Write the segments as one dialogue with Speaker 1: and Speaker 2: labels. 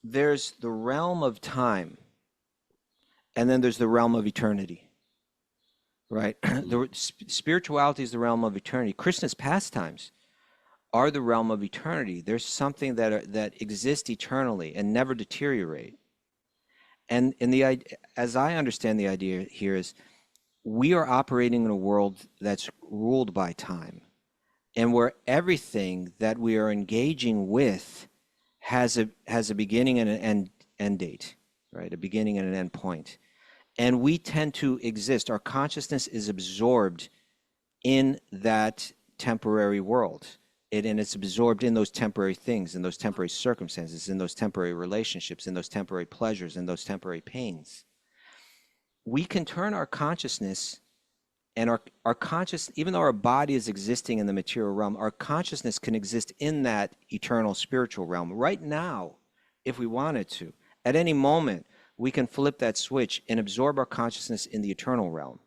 Speaker 1: there's the realm of time, and then there's the realm of eternity, right? Spirituality is the realm of eternity. Krishna's pastimes are the realm of eternity. There's something that exists eternally and never deteriorate. And as I understand the idea here is, we are operating in a world that's ruled by time, and where everything that we are engaging with has a beginning and an end date, right? A beginning and an end point. And we tend to exist. Our consciousness is absorbed in that temporary world. And it's absorbed in those temporary things, in those temporary circumstances, in those temporary relationships, in those temporary pleasures, in those temporary pains. We can turn our consciousness, and our conscious, even though our body is existing in the material realm, our consciousness can exist in that eternal spiritual realm right now, if we wanted to. At any moment, we can flip that switch and absorb our consciousness in the eternal realm.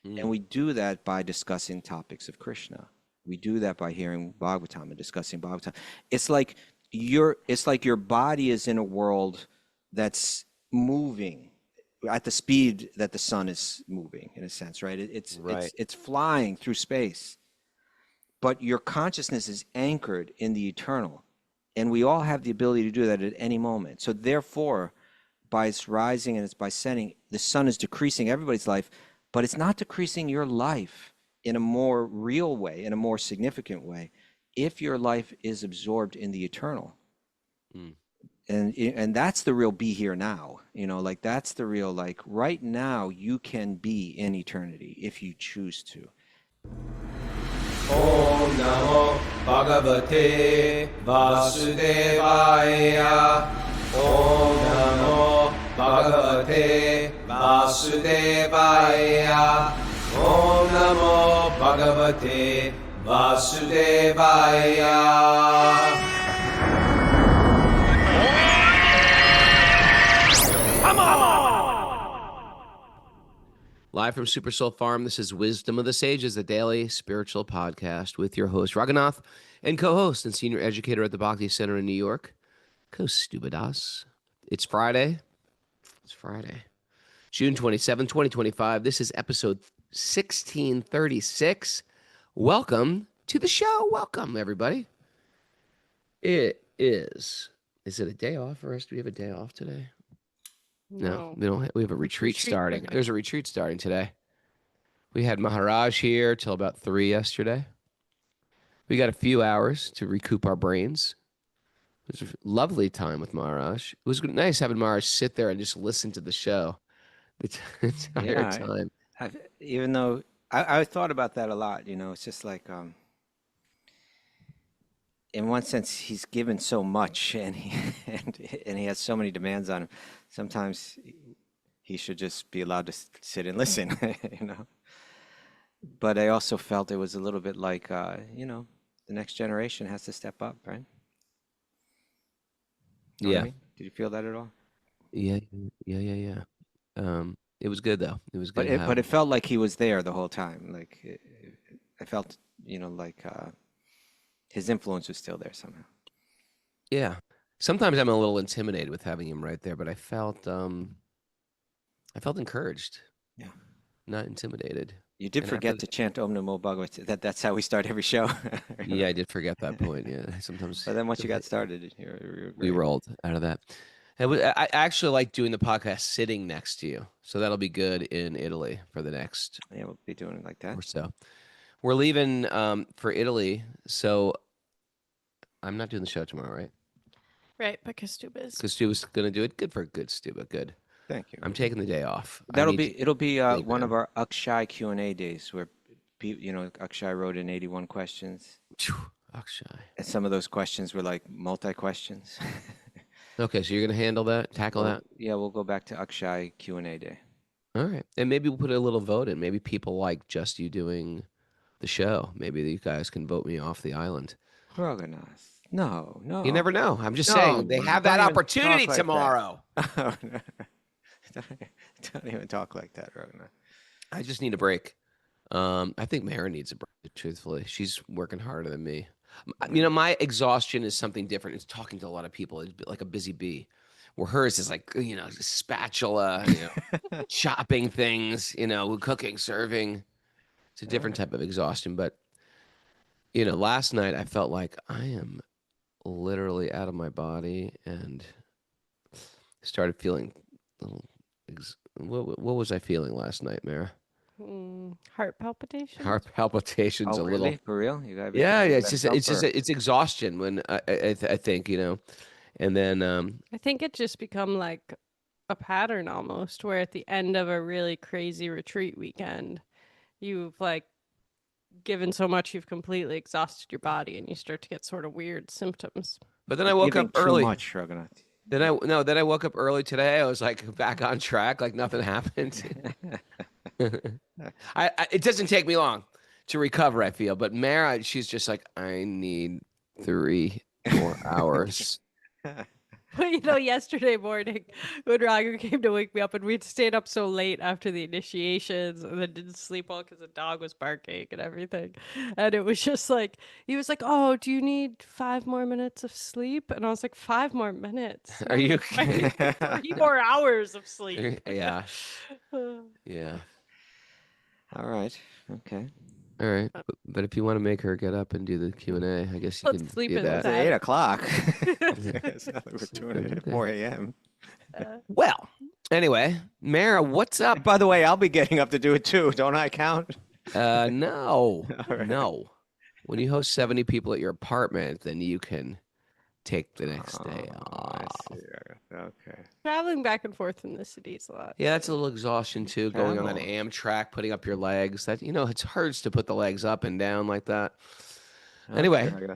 Speaker 1: And we do that by discussing topics of Krishna. We do that by hearing Bhagavatam and discussing Bhagavatam. It's like your body is in a world that's moving at the speed that the sun is moving, in a sense, right? It's flying through space, but your consciousness is anchored in the eternal, and we all have the ability to do that at any moment. So therefore, by its rising and its by setting, the sun is decreasing everybody's life, but it's not decreasing your life in a more real way, in a more significant way, if your life is absorbed in the eternal. And that's the real be here now, like that's the real, like right now you can be in eternity if you choose to.
Speaker 2: Om Namo Bhagavate Vasudevaya. Om Namo Bhagavate Vasudevaya. Om Namo Bhagavate Vasudevaya.
Speaker 3: Live from Super Soul Farm, this is Wisdom of the Sages, a daily spiritual podcast with your host, Raghunath, and co-host and senior educator at the Bhakti Center in New York, Kaustubha. It's Friday. June 27, 2025. This is episode 1636. Welcome to the show. Welcome, everybody. It is it a day off for us? Do we have a day off today? No, we don't. We have a retreat starting. There's a retreat starting today. We had Maharaj here till about 3 yesterday. We got a few hours to recoup our brains. It was a lovely time with Maharaj. It was nice having Maharaj sit there and just listen to the show the entire time.
Speaker 1: Even though I thought about that a lot, it's just like, in one sense, he's given so much, and he has so many demands on him. Sometimes he should just be allowed to sit and listen, But I also felt it was a little bit like, the next generation has to step up, right? Know what I mean? Did you feel that at all?
Speaker 3: Yeah. It was good though. It was good.
Speaker 1: But it felt like he was there the whole time. Like I felt, like his influence was still there somehow.
Speaker 3: Yeah. Sometimes I'm a little intimidated with having him right there, but I felt encouraged.
Speaker 1: Yeah.
Speaker 3: Not intimidated.
Speaker 1: You did forget to chant Om Namo Bhagavate. That's how we start every show.
Speaker 3: Yeah, I did forget that point. Yeah, sometimes.
Speaker 1: But then once you got started,
Speaker 3: we rolled out of that. I actually like doing the podcast sitting next to you, so that'll be good in Italy for the next.
Speaker 1: Yeah, we'll be doing it like that.
Speaker 3: Or so. We're leaving for Italy, so I'm not doing the show tomorrow, right?
Speaker 4: Right, but Kaustubha's
Speaker 3: going to do it. Good for good, Stuba. Good.
Speaker 1: Thank you.
Speaker 3: I'm taking the day off.
Speaker 1: It'll be one of our Akshay Q&A days where Akshay wrote in 81 questions.
Speaker 3: Akshay.
Speaker 1: And some of those questions were like multi-questions.
Speaker 3: Okay, so you're going to tackle that?
Speaker 1: Yeah, we'll go back to Akshay Q&A day.
Speaker 3: All right. And maybe we'll put a little vote in. Maybe people like just you doing the show. Maybe you guys can vote me off the island.
Speaker 1: Raghunath. No.
Speaker 3: You never know. I'm just saying they have that opportunity tomorrow.
Speaker 1: Don't even talk like that, Raghunath.
Speaker 3: I just need a break. I think Mara needs a break, truthfully. She's working harder than me. My exhaustion is something different. It's talking to a lot of people. It's like a busy bee. Where hers is like, spatula, chopping things, cooking, serving. It's a different type of exhaustion. But, last night I felt like I am literally out of my body and started feeling a little. What was I feeling last night, Mara?
Speaker 4: Heart palpitations.
Speaker 3: Heart palpitations,
Speaker 1: Oh,
Speaker 3: a
Speaker 1: really?
Speaker 3: little.
Speaker 1: For real? You got
Speaker 3: Yeah,
Speaker 1: everything
Speaker 3: it's
Speaker 1: messed up, or-
Speaker 3: it's exhaustion when I think, and then
Speaker 4: I think it just become like a pattern almost, where at the end of a really crazy retreat weekend, you've like given so much, you've completely exhausted your body, and you start to get sort of weird symptoms.
Speaker 3: but then I woke
Speaker 1: giving
Speaker 3: up early.
Speaker 1: Too much, Raghunath.
Speaker 3: Then I woke up early today. I was like back on track, like nothing happened. It doesn't take me long to recover, I feel. But Mara, she's just like, I need 3 more hours.
Speaker 4: But yesterday morning when Ragu came to wake me up, and we'd stayed up so late after the initiations and then didn't sleep well because the dog was barking and everything. And it was just like, he was like, "Oh, do you need 5 more minutes of sleep?" And I was like, 5 more minutes?
Speaker 3: Are you
Speaker 4: I need 3 more hours of sleep.
Speaker 3: Yeah. Yeah.
Speaker 1: All right. Okay.
Speaker 3: All right. But if you want to make her get up and do the Q&A, I guess you
Speaker 4: Let's
Speaker 3: can
Speaker 4: sleep
Speaker 3: do
Speaker 4: in
Speaker 3: that.
Speaker 1: It's
Speaker 4: the-
Speaker 1: 8 o'clock. It's not like we're doing it at 4 a.m.
Speaker 3: Well, anyway, Mara, what's up?
Speaker 1: By the way, I'll be getting up to do it too. Don't I count?
Speaker 3: No.
Speaker 1: All right.
Speaker 3: No. When you host 70 people at your apartment, then you can take the next day
Speaker 1: Oh,
Speaker 3: off.
Speaker 1: I see. Okay.
Speaker 4: Traveling back and forth in the cities a lot.
Speaker 3: Yeah, that's a little exhaustion too, going on an
Speaker 1: Travel.
Speaker 3: Amtrak, putting up your legs. That it's hard to put the legs up and down like that.
Speaker 1: Okay,
Speaker 3: Anyway.
Speaker 1: maybe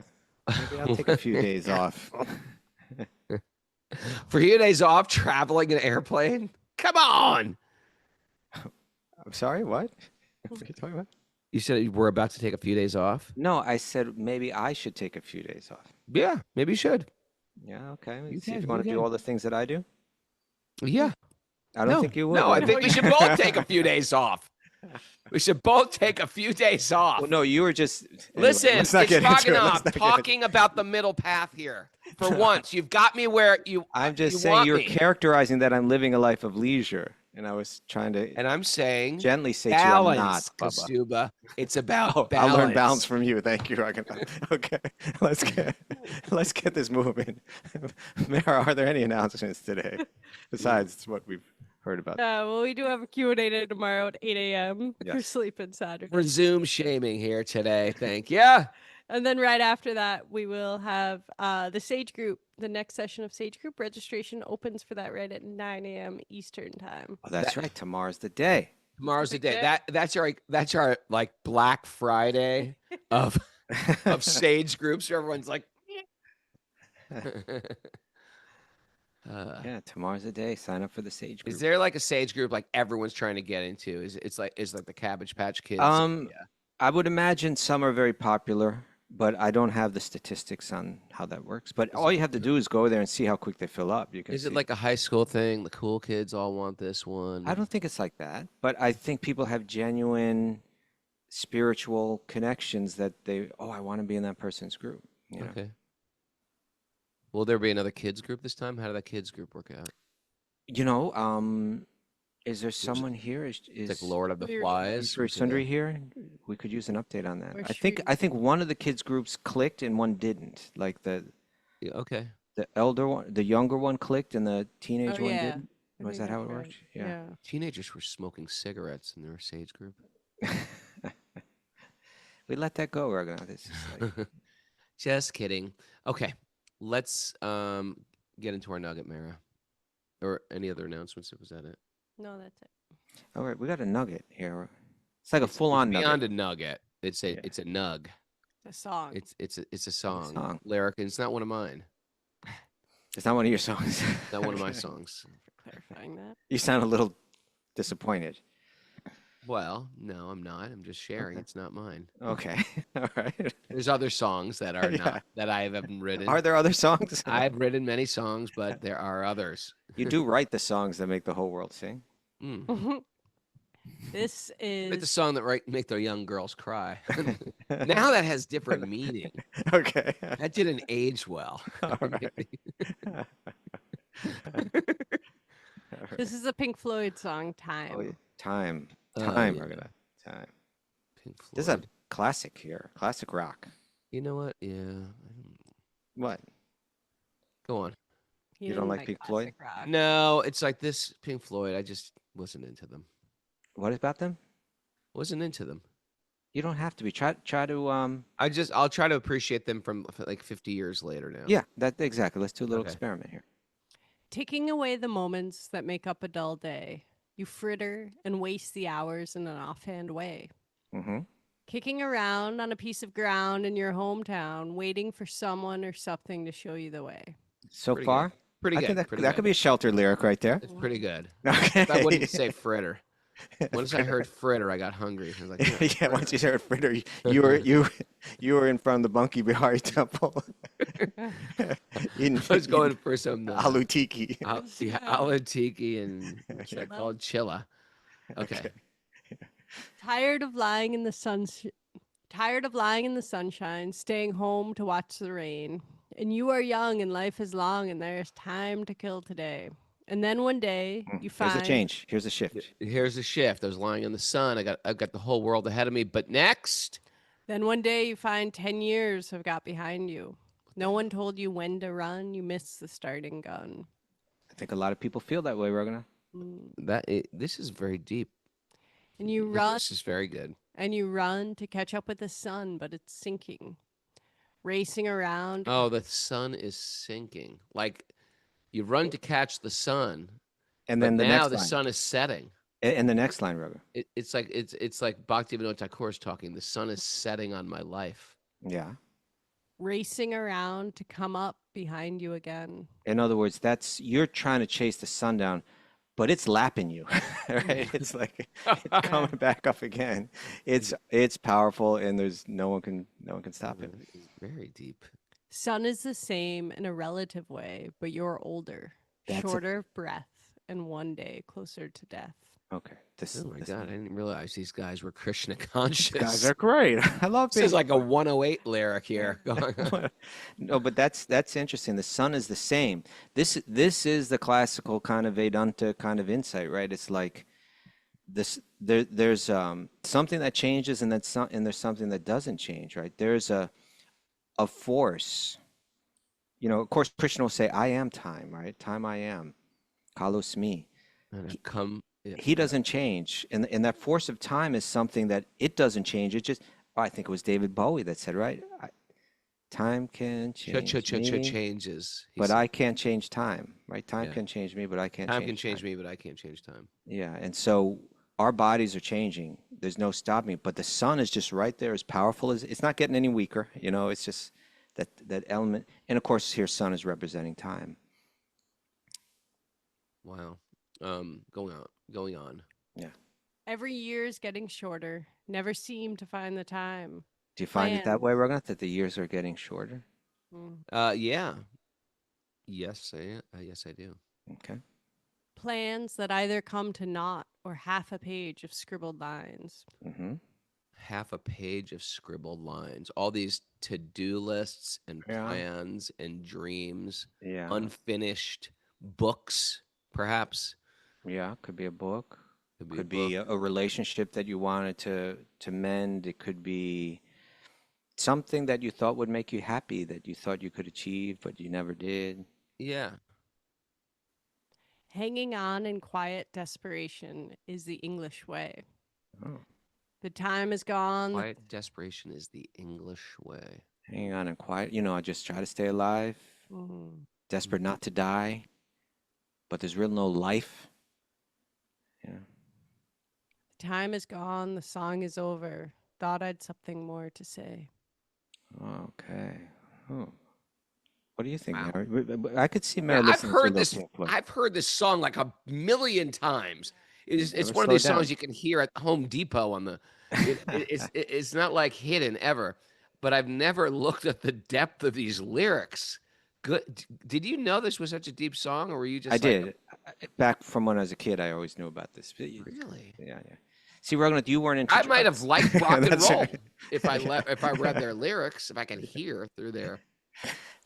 Speaker 1: I'll take a few days off.
Speaker 3: For you days off traveling in an airplane? Come on.
Speaker 1: I'm sorry, what? What are you talking about?
Speaker 3: You said we're about to take a few days off?
Speaker 1: No, I said maybe I should take a few days off.
Speaker 3: Yeah, maybe you should.
Speaker 1: Yeah, okay.
Speaker 3: You
Speaker 1: See if
Speaker 3: can,
Speaker 1: you want
Speaker 3: you
Speaker 1: to do
Speaker 3: can.
Speaker 1: all the things that I do.
Speaker 3: Yeah.
Speaker 1: I don't think you would.
Speaker 3: No, I
Speaker 1: Raghunath.
Speaker 3: think we should both take a few days off. We should both take a few days off.
Speaker 1: Well, no, you were just. Anyway,
Speaker 3: Listen,
Speaker 1: let's not
Speaker 3: it's
Speaker 1: get into it. Let's
Speaker 3: Raghunath
Speaker 1: not get into-
Speaker 3: talking about the middle path here. For once, you've got me where you.
Speaker 1: I'm just
Speaker 3: you
Speaker 1: saying
Speaker 3: want
Speaker 1: you're
Speaker 3: me.
Speaker 1: characterizing that I'm living a life of leisure, and I was trying to
Speaker 3: And I'm saying
Speaker 1: gently say to you, I'm not,
Speaker 3: balance,
Speaker 1: Bubba.
Speaker 3: Kaustubha. It's about
Speaker 1: Oh,
Speaker 3: balance.
Speaker 1: I'll learn balance from you. Thank you, Raghunath. Okay, let's get this moving. Mara, are there any announcements today besides what we've heard about?
Speaker 4: Well, we do have a Q&A day tomorrow at 8 a.m. for
Speaker 1: Yes.
Speaker 4: sleeping Saturday.
Speaker 3: Resume shaming here today. Thank you.
Speaker 4: And then right after that, we will have the Sage Group. The next session of Sage Group registration opens for that right at 9 a.m. Eastern time.
Speaker 1: Oh, that's right. Tomorrow's the day.
Speaker 3: Tomorrow's the day.
Speaker 4: Yeah.
Speaker 3: That's our like Black Friday of sage groups where everyone's like.
Speaker 1: Yeah, tomorrow's the day. Sign up for the Sage Group.
Speaker 3: Is there like a sage group like everyone's trying to get into? Is like the Cabbage Patch Kids?
Speaker 1: I would imagine some are very popular, but I don't have the statistics on how that works. But all you have to do is go there and see how quick they fill up. You can
Speaker 3: Is
Speaker 1: see.
Speaker 3: it like a high school thing? The cool kids all want this one.
Speaker 1: I don't think it's like that, but I think people have genuine spiritual connections that I want to be in that person's group. You know?
Speaker 3: Okay. Will there be another kids group this time? How did that kids group work out?
Speaker 1: Is there someone here? Is
Speaker 3: It's like Lord of the
Speaker 4: Weird.
Speaker 3: Flies.
Speaker 1: Ishwari Sundari here? We could use an update on that.
Speaker 4: Or
Speaker 1: I think one of the kids groups clicked and one didn't. Like the
Speaker 3: Yeah, okay.
Speaker 1: elder one, the younger one clicked and the teenage
Speaker 4: Oh,
Speaker 1: one
Speaker 4: yeah.
Speaker 1: didn't.
Speaker 4: I
Speaker 1: Was
Speaker 4: think
Speaker 1: that how it
Speaker 4: that's
Speaker 1: worked?
Speaker 4: right.
Speaker 1: Yeah.
Speaker 3: Teenagers were smoking cigarettes in their sage group.
Speaker 1: We let that go, Raghunath. It's just like,
Speaker 3: Just kidding. Okay, let's get into our nugget, Mara. Or any other announcements? Was that it?
Speaker 4: No, that's it.
Speaker 1: all right, we got a nugget here. It's like a full-on nugget.
Speaker 3: Beyond a nugget. It's a
Speaker 1: Yeah.
Speaker 3: it's a nug.
Speaker 4: The song.
Speaker 3: It's a song.
Speaker 1: song.
Speaker 3: Lyric. And it's not one of mine.
Speaker 1: It's not one of your songs.
Speaker 3: Not one of my
Speaker 1: Okay.
Speaker 3: songs.
Speaker 4: Clarifying that.
Speaker 1: You sound a little disappointed.
Speaker 3: Well, no, I'm not. I'm just sharing.
Speaker 1: Okay.
Speaker 3: It's not mine.
Speaker 1: Okay. All right.
Speaker 3: There's other songs that are
Speaker 1: Yeah.
Speaker 3: not that I haven't written.
Speaker 1: Are there other songs?
Speaker 3: I've written many songs, but there are others.
Speaker 1: You do write the songs that make the whole world sing.
Speaker 3: Mm.
Speaker 4: This
Speaker 3: Like the
Speaker 4: is
Speaker 3: song that make the young girls cry. Now that has different meaning.
Speaker 1: Okay.
Speaker 3: That didn't age well.
Speaker 1: All right.
Speaker 4: This is a Pink Floyd song, Time.
Speaker 1: Oh, yeah. Time.
Speaker 3: Oh,
Speaker 1: Time,
Speaker 3: yeah.
Speaker 1: Raghunath. Time.
Speaker 3: Pink Floyd.
Speaker 1: This is a classic here. Classic rock.
Speaker 3: You know what? Yeah.
Speaker 1: What?
Speaker 3: Go on.
Speaker 4: He
Speaker 1: You don't
Speaker 4: didn't
Speaker 1: like Pink Floyd?
Speaker 4: classic rock.
Speaker 3: No, it's like this Pink Floyd. I just wasn't into them.
Speaker 1: What about them?
Speaker 3: Wasn't into them.
Speaker 1: You don't have to be. Try to
Speaker 3: I'll try to appreciate them from like 50 years later now.
Speaker 1: Yeah, that exactly. Let's do a little
Speaker 3: Okay.
Speaker 1: experiment here.
Speaker 4: Taking away the moments that make up a dull day, you fritter and waste the hours in an offhand way.
Speaker 1: Mm-hmm.
Speaker 4: Kicking around on a piece of ground in your hometown, waiting for someone or something to show you the way.
Speaker 1: So
Speaker 3: Pretty
Speaker 1: far,
Speaker 3: good. Pretty
Speaker 1: I
Speaker 3: good.
Speaker 1: think that,
Speaker 3: pretty
Speaker 1: that
Speaker 3: good.
Speaker 1: could be a shelter lyric right there.
Speaker 3: It's pretty good.
Speaker 1: Okay.
Speaker 3: I wouldn't say fritter. Once I heard fritter, I got hungry. I was like, yeah,
Speaker 1: Yeah, once you heard Fritter, you were in front of the Bunky Bihari temple.
Speaker 3: I was going for some
Speaker 1: Alu Tiki.
Speaker 3: aloo tiki and what's that called? Chilla. Okay.
Speaker 4: Tired of lying in the sunshine, staying home to watch the rain. And you are young and life is long and there's time to kill today. And then one day you find
Speaker 1: Here's a change. Here's a shift.
Speaker 3: Here's a shift. I was lying in the sun. I've got the whole world ahead of me. But next,
Speaker 4: Then one day you find 10 years have got behind you. No one told you when to run. You missed the starting gun.
Speaker 1: I think a lot of people feel that way, Raghunath.
Speaker 3: this is very deep.
Speaker 4: And you run
Speaker 3: This is very good.
Speaker 4: and you run to catch up with the sun, but it's sinking. Racing around.
Speaker 3: Oh, the sun is sinking. Like you run to catch the sun,
Speaker 1: And
Speaker 3: but
Speaker 1: then the
Speaker 3: now
Speaker 1: next
Speaker 3: the
Speaker 1: line.
Speaker 3: sun is setting.
Speaker 1: And the next line, Raghunath.
Speaker 3: It's like Bhaktivinoda Thakur is talking. The sun is setting on my life.
Speaker 1: Yeah.
Speaker 4: Racing around to come up behind you again.
Speaker 1: In other words, you're trying to chase the sun down, but it's lapping you, right? It's like it's coming back up again. It's powerful, and there's no one can stop it.
Speaker 3: It's very deep.
Speaker 4: Sun is the same in a relative way, but you're older,
Speaker 1: That's a-
Speaker 4: shorter of breath, and one day closer to death.
Speaker 1: Okay.
Speaker 3: Oh my God, I didn't realize these guys were Krishna conscious.
Speaker 1: Guys are great. I love
Speaker 3: This is like a 108 lyric here. going on.
Speaker 1: No, but that's interesting. The sun is the same. This is the classical kind of Vedanta kind of insight, right? It's like there's something that changes and there's something that doesn't change, right? There's a force. You know, of course, Krishna will say, "I am time," right? Time I am. Kalos me.
Speaker 3: Yeah.
Speaker 1: He doesn't change, and that force of time is something that it doesn't change. It just, I think it was David Bowie that said, right? Time can change me,
Speaker 3: changes.
Speaker 1: but I can't change time, right? Time
Speaker 3: Yeah.
Speaker 1: can change me, but I can't
Speaker 3: Time
Speaker 1: change
Speaker 3: can change
Speaker 1: time.
Speaker 3: me, but I can't change time.
Speaker 1: Yeah, and so our bodies are changing. There's no stopping it, but the sun is just right there, as powerful as it's not getting any weaker. You know, it's just that element, and of course, here, sun is representing time.
Speaker 3: Wow. Going on.
Speaker 4: Every year is getting shorter. Never seem to find the time.
Speaker 1: Do you find it that
Speaker 4: Plans.
Speaker 1: way, Raghunath, that the years are getting shorter?
Speaker 4: Mm.
Speaker 3: Yeah. Yes, I do.
Speaker 1: Okay.
Speaker 4: Plans that either come to naught or half a page of scribbled lines.
Speaker 1: Mm-hmm.
Speaker 3: Half a page of scribbled lines. All these to-do lists and
Speaker 1: Yeah.
Speaker 3: plans and dreams,
Speaker 1: Yeah.
Speaker 3: unfinished books, perhaps.
Speaker 1: Yeah, could be a book.
Speaker 3: Could
Speaker 1: Could
Speaker 3: a
Speaker 1: be
Speaker 3: book.
Speaker 1: a relationship that you wanted to mend. It could be something that you thought would make you happy, that you thought you could achieve, but you never did.
Speaker 3: Yeah.
Speaker 4: Hanging on in quiet desperation is the English way.
Speaker 1: Oh.
Speaker 4: The time is gone.
Speaker 3: Quiet desperation is the English way.
Speaker 1: Hanging on and quiet. You know, I just try to stay alive,
Speaker 4: Mhm.
Speaker 1: desperate not to die, but there's real no life. Yeah.
Speaker 4: The time is gone. The song is over. Thought I'd something more to say.
Speaker 1: Okay. Oh. What do you think,
Speaker 3: Wow.
Speaker 1: Mary? I could see Mary
Speaker 3: I've
Speaker 1: listening to
Speaker 3: heard
Speaker 1: those
Speaker 3: this.
Speaker 1: Pink Floyd.
Speaker 3: I've heard this song like a million times. It's
Speaker 1: Never
Speaker 3: one of
Speaker 1: slow
Speaker 3: these
Speaker 1: down.
Speaker 3: songs you can hear at Home Depot on the. It's not like hidden ever, but I've never looked at the depth of these lyrics. Good. Did you know this was such a deep song, or were you just?
Speaker 1: I
Speaker 3: like,
Speaker 1: did. Back from when I was a kid, I always knew about this.
Speaker 3: Really?
Speaker 1: Yeah, yeah. See, Raghunath, you weren't into
Speaker 3: I might have liked rock and
Speaker 1: That's
Speaker 3: roll
Speaker 1: right.
Speaker 3: if I read their lyrics, if I could hear through their.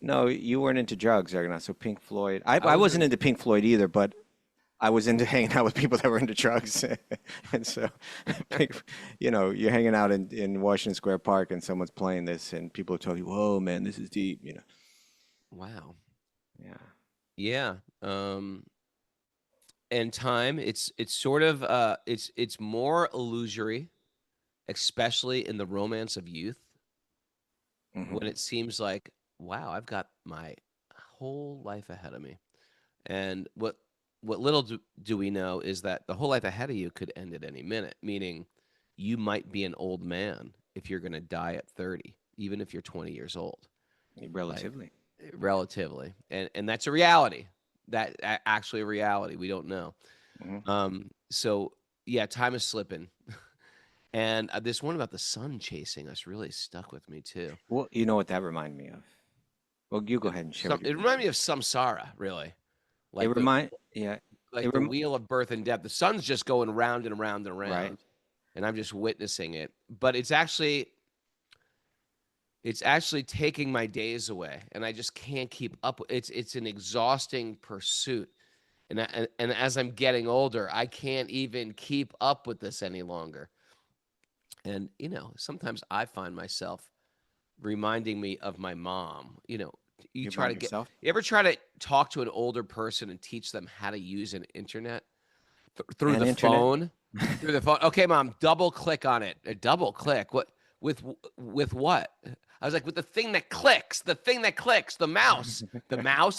Speaker 1: No, you weren't into drugs, Raghunath. So Pink Floyd. I
Speaker 3: was
Speaker 1: wasn't into Pink Floyd either, but I was into hanging out with people that were into drugs. And so, you're hanging out in Washington Square Park and someone's playing this and people are telling you, whoa, man, this is deep,
Speaker 3: Wow.
Speaker 1: Yeah.
Speaker 3: Yeah. And time, it's sort of it's more illusory, especially in the romance of youth,
Speaker 1: Mhm.
Speaker 3: when it seems like, wow, I've got my whole life ahead of me. And what little do we know is that the whole life ahead of you could end at any minute, meaning you might be an old man if you're going to die at 30, even if you're 20 years old.
Speaker 1: Relatively.
Speaker 3: Relatively. And that's a reality. Actually a reality. We don't know.
Speaker 1: Mhm.
Speaker 3: So yeah, time is slipping. And this one about the sun chasing us really stuck with me too.
Speaker 1: Well, you know what that reminded me of? Well, you go ahead and share what
Speaker 3: It reminded me of samsara, really. Like
Speaker 1: yeah,
Speaker 3: like
Speaker 1: it
Speaker 3: the wheel of birth and death. The sun's just going round and around and around,
Speaker 1: right.
Speaker 3: and I'm just witnessing it. But it's actually taking my days away, and I just can't keep up. It's an exhausting pursuit, and as I'm getting older, I can't even keep up with this any longer. And sometimes I find myself reminding me of my mom. You try to get.
Speaker 1: Yourself?
Speaker 3: You ever try to talk to an older person and teach them how to use an internet through
Speaker 1: An
Speaker 3: the
Speaker 1: internet?
Speaker 3: phone? Through the phone. Okay, mom, double click on it. Double click. What with what? I was like, with the thing that clicks, the mouse,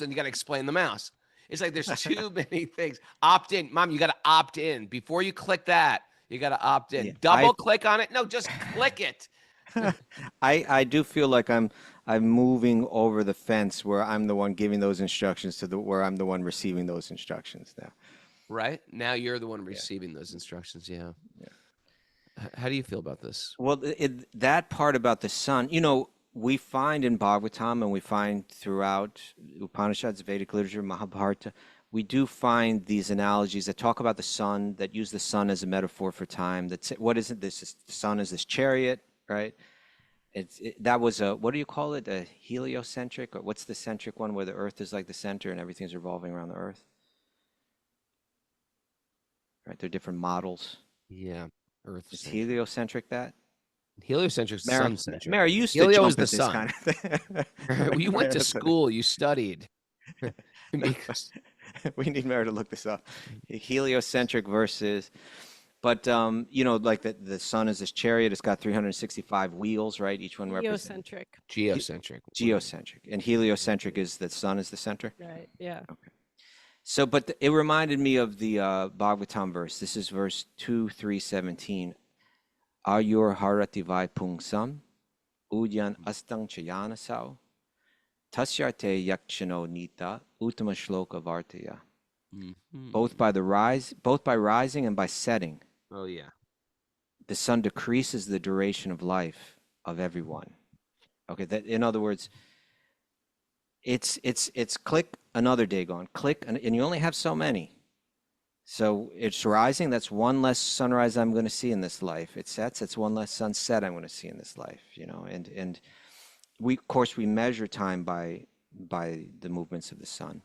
Speaker 3: and you got to explain the mouse. It's like there's too many things. Opt in, mom. You got to opt in before you click that. You got to opt in.
Speaker 1: Yeah,
Speaker 3: Double click on it. No, just click it.
Speaker 1: I do feel like I'm moving over the fence where I'm the one giving those instructions where I'm the one receiving those instructions now.
Speaker 3: Right now, you're the one receiving those instructions. Yeah. How do you feel about this?
Speaker 1: Well, that part about the sun, we find in Bhagavatam and we find throughout Upanishads, Vedic literature, Mahabharata, we do find these analogies that talk about the sun, that use the sun as a metaphor for time. What is it? The sun is this chariot, right? That was what do you call it? A heliocentric, or what's the centric one where the earth is like the center and everything's revolving around the earth? Right? They're different models.
Speaker 3: Yeah. Earth.
Speaker 1: Is heliocentric that?
Speaker 3: Heliocentric, sun-centric.
Speaker 1: Mary used to
Speaker 3: Helio
Speaker 1: jump
Speaker 3: is the
Speaker 1: at this
Speaker 3: sun.
Speaker 1: kind of thing.
Speaker 3: You went to school. You studied.
Speaker 1: Because we need Mary to look this up. Heliocentric versus, but like the sun is this chariot. It's got 365 wheels, right? Each one represents
Speaker 4: Geocentric.
Speaker 3: Geocentric.
Speaker 1: and heliocentric is the sun is the center.
Speaker 4: Right. Yeah.
Speaker 1: Okay. So, but it reminded me of the Bhagavatam verse. This is verse 2:3:17. Ayur harati vai pungsam, udyan astang chayana sao, tasyarte yakshano nita, uttama shloka vartaya.
Speaker 3: Mm-hmm.
Speaker 1: Both by rising and by setting,
Speaker 3: Oh yeah.
Speaker 1: the sun decreases the duration of life of everyone. Okay, that in other words, it's click, another day gone, click, and you only have so many. So it's rising, that's one less sunrise I'm going to see in this life. It sets, it's one less sunset I'm going to see in this life, and we, of course, we measure time by the movements of the sun.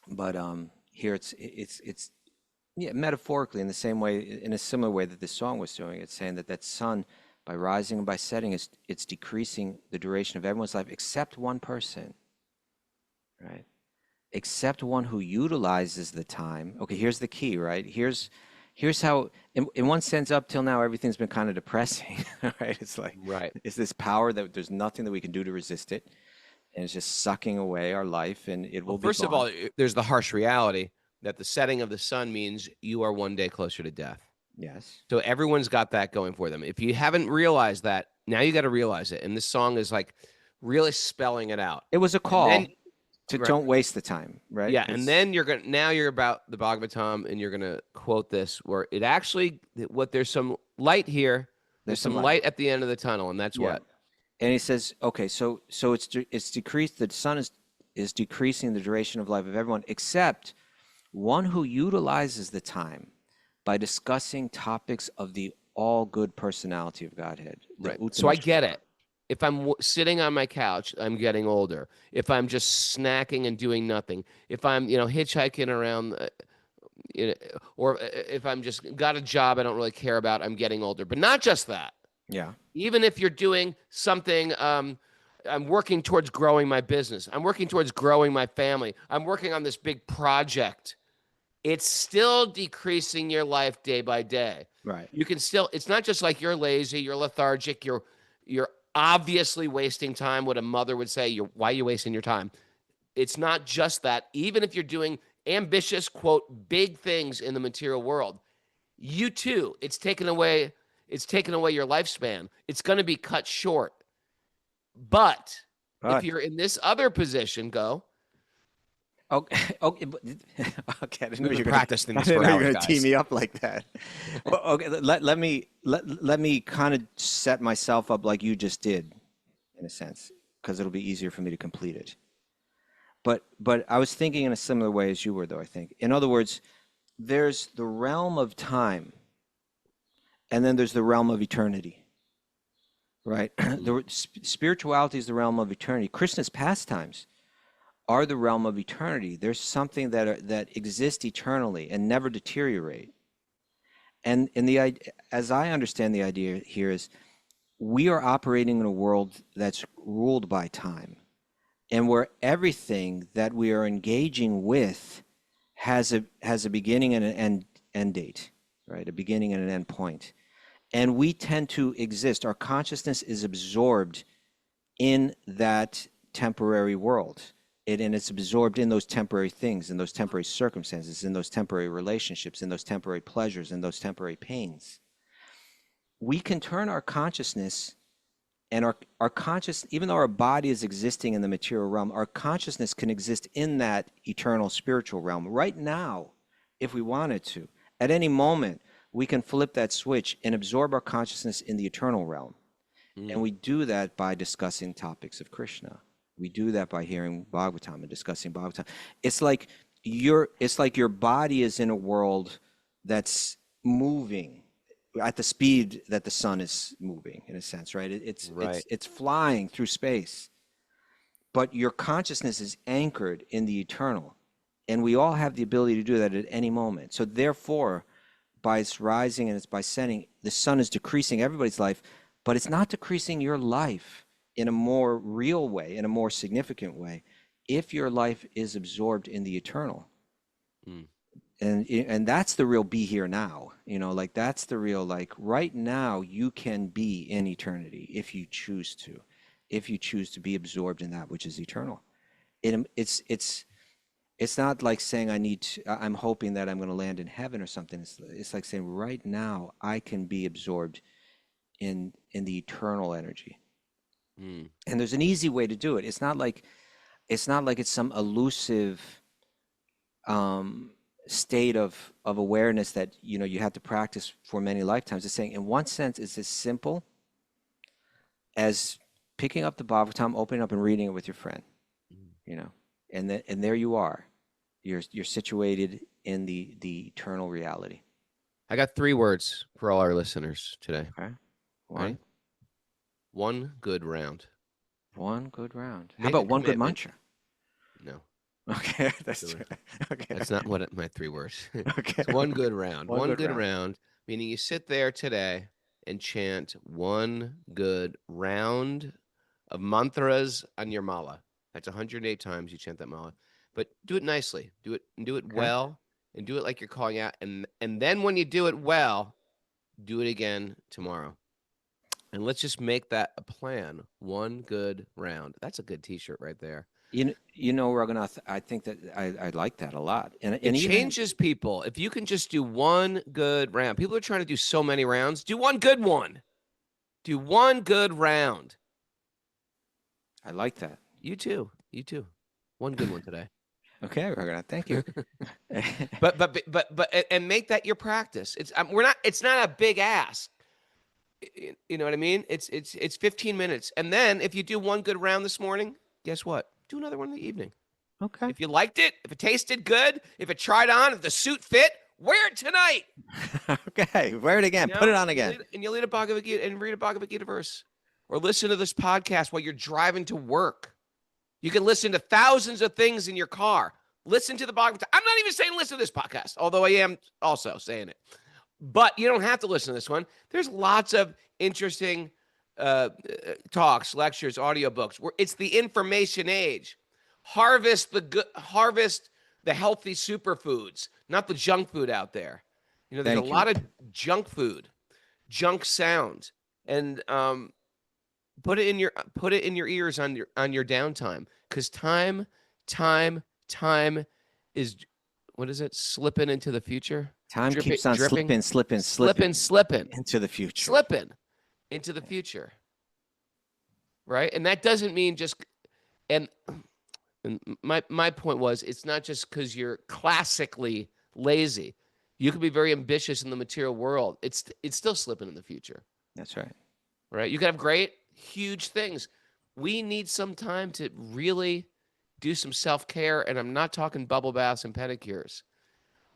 Speaker 1: But here it's metaphorically in the same way, in a similar way that this song was doing. It's saying that sun, by rising and by setting, it's decreasing the duration of everyone's life except one person, right? Except one who utilizes the time. Okay, here's the key, right? Here's how, in one sense, up till now, everything's been kind of depressing, right? It's like,
Speaker 3: Right.
Speaker 1: it's this power that there's nothing that we can do to resist it, and it's just sucking away our life, and it will be
Speaker 3: First of
Speaker 1: gone.
Speaker 3: all, there's the harsh reality that the setting of the sun means you are one day closer to death.
Speaker 1: Yes.
Speaker 3: So everyone's got that going for them. If you haven't realized that, now you got to realize it. And this song is like really spelling it out.
Speaker 1: It was a call
Speaker 3: then-
Speaker 1: to
Speaker 3: Right.
Speaker 1: don't waste the time, right?
Speaker 3: Yeah, and then you're about the Bhagavatam, and you're gonna quote this where it actually there's some light here. There's some light at the end of the tunnel, and that's what.
Speaker 1: And he says, okay, so it's decreased. The sun is decreasing the duration of life of everyone except one who utilizes the time by discussing topics of the all good personality of Godhead.
Speaker 3: Right. So I get it. If I'm sitting on my couch, I'm getting older. If I'm just snacking and doing nothing. If I'm, hitchhiking around, or if I'm just got a job I don't really care about, I'm getting older. But not just that.
Speaker 1: Yeah.
Speaker 3: Even if you're doing something, I'm working towards growing my business. I'm working towards growing my family. I'm working on this big project. It's still decreasing your life day by day.
Speaker 1: Right.
Speaker 3: You can still, it's not just like you're lazy, you're lethargic, you're obviously wasting time. What a mother would say, why are you wasting your time? It's not just that. Even if you're doing ambitious, quote, big things in the material world, you too, it's taken away your lifespan. It's going to be cut short. But if you're in this other position, go.
Speaker 1: Okay. Okay. Okay. I didn't know
Speaker 3: We've
Speaker 1: you
Speaker 3: been
Speaker 1: were
Speaker 3: practicing
Speaker 1: gonna,
Speaker 3: this
Speaker 1: I
Speaker 3: for
Speaker 1: didn't know you were
Speaker 3: hours,
Speaker 1: going to tee
Speaker 3: guys.
Speaker 1: me up like that. Well, okay. Let me kind of set myself up like you just did, in a sense, because it'll be easier for me to complete it. But I was thinking in a similar way as you were, though. I think, in other words, there's the realm of time, and then there's the realm of eternity. Right? Spirituality is the realm of eternity. Krishna's pastimes are the realm of eternity. There's something that exists eternally and never deteriorate. And as I understand the idea here is, we are operating in a world that's ruled by time, and where everything that we are engaging with has a beginning and an end date, right? A beginning and an end point. And we tend to exist. Our consciousness is absorbed in that temporary world. And it's absorbed in those temporary things, in those temporary circumstances, in those temporary relationships, in those temporary pleasures, in those temporary pains. We can turn our consciousness, and our conscious, even though our body is existing in the material realm, our consciousness can exist in that eternal spiritual realm right now, if we wanted to. At any moment, we can flip that switch and absorb our consciousness in the eternal realm. And we do that by discussing topics of Krishna. We do that by hearing Bhagavatam and discussing Bhagavatam. It's like your body is in a world that's moving at the speed that the sun is moving, in a sense, right? It's flying through space. But your consciousness is anchored in the eternal. And we all have the ability to do that at any moment. So therefore, by its rising and it's by setting, the sun is decreasing everybody's life, but it's not decreasing your life in a more real way, in a more significant way, if your life is absorbed in the eternal. And that's the real be here now, like that's the real, like right now you can be in eternity if you choose to be absorbed in that which is eternal. It's not like saying I'm hoping that I'm going to land in heaven or something. It's like saying right now I can be absorbed in the eternal energy. And there's an easy way to do it. It's not like it's some elusive state of awareness that you have to practice for many lifetimes. It's saying, in one sense, it's as simple as picking up the Bhagavatam, opening up and reading it with your friend. And there you are. You're situated in the eternal reality.
Speaker 3: I got 3 words for all our listeners today.
Speaker 1: Okay.
Speaker 3: Right? One good round.
Speaker 1: One good round. How
Speaker 3: Make
Speaker 1: about
Speaker 3: a
Speaker 1: one good
Speaker 3: commitment.
Speaker 1: muncher?
Speaker 3: No.
Speaker 1: Okay, that's okay.
Speaker 3: That's not what my 3 words.
Speaker 1: Okay.
Speaker 3: It's one good round.
Speaker 1: One
Speaker 3: One
Speaker 1: good
Speaker 3: good round, meaning you sit there today and chant one good round of mantras on your mala. That's 108 times you chant that mala. But do it nicely. Do it well, and do it like you're calling out. And then when you do it well, do it again tomorrow. And let's just make that a plan. One good round. That's a good T-shirt right there.
Speaker 1: Raghunath, I think that I like that a lot. And
Speaker 3: It changes people. If you can just do one good round. People are trying to do so many rounds. Do one good one. Do one good round.
Speaker 1: I like that.
Speaker 3: You too. One good one today.
Speaker 1: Okay, Raghunath, thank you.
Speaker 3: but and make that your practice. It's not a big ask. You know what I mean? It's 15 minutes. And then if you do one good round this morning, guess what? Do another one in the evening.
Speaker 1: Okay.
Speaker 3: If you liked it, if it tasted good, if it tried on, if the suit fit, wear it tonight.
Speaker 1: Okay, wear it again. Put it on again.
Speaker 3: And you'll read a Bhagavad Gita verse. or listen to this podcast while you're driving to work. You can listen to thousands of things in your car. Listen to the Bhagavatam. I'm not even saying listen to this podcast, although I am also saying it. But you don't have to listen to this one. There's lots of interesting talks, lectures, audiobooks. It's the information age. Harvest the healthy superfoods, not the junk food out there. You know, there's a lot of junk food, junk sound, and put it in your ears on your downtime, because time is, what is it? Slipping into the future.
Speaker 1: Time keeps on slipping into the future.
Speaker 3: Slipping into the future. Right? And that doesn't mean just, and my point was, it's not just because you're classically lazy. You can be very ambitious in the material world. It's still slipping in the future.
Speaker 1: That's right.
Speaker 3: Right? You can have great, huge things. We need some time to really do some self-care, and I'm not talking bubble baths and pedicures.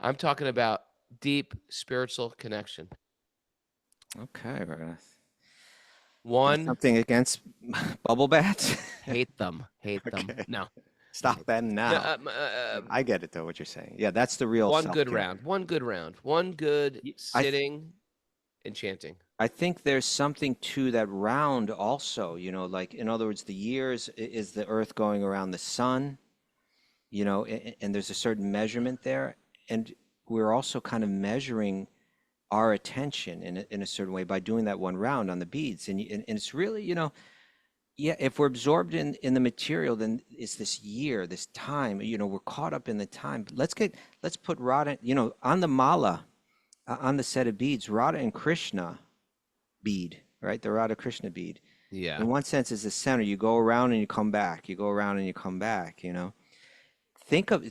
Speaker 3: I'm talking about deep spiritual connection.
Speaker 1: Okay, Raghunath.
Speaker 3: One,
Speaker 1: something against bubble baths?
Speaker 3: hate them. No.
Speaker 1: Stop that now. I get it, though, what you're saying. Yeah, that's the real
Speaker 3: One
Speaker 1: self-care.
Speaker 3: good round. One good sitting and chanting.
Speaker 1: I think there's something to that round also, you know, like, in other words, the years is the earth going around the sun, you know, and there's a certain measurement there. And we're also kind of measuring our attention in a certain way by doing that one round on the beads. And it's really, you know, yeah, if we're absorbed in the material, then it's this year, this time, you know, we're caught up in the time. Let's put Radha, you know, on the mala, on the set of beads, Radha and Krishna bead, right? The Rada Krishna bead.
Speaker 3: Yeah.
Speaker 1: In one sense, is the center. You go around and you come back. You go around and you come back. You know, think of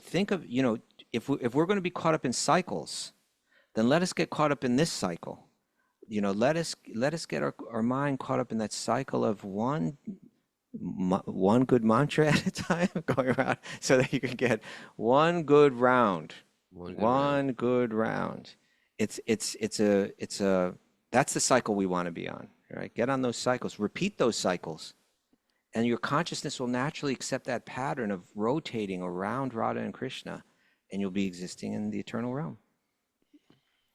Speaker 1: you know, if we're going to be caught up in cycles, then let us get caught up in this cycle. You know, let us get our mind caught up in that cycle of one good mantra at a time, going around, so that you can get one good round. One good round. It's a that's the cycle we want to be on, right? Get on those cycles, repeat those cycles, and your consciousness will naturally accept that pattern of rotating around Radha and Krishna, and you'll be existing in the eternal realm.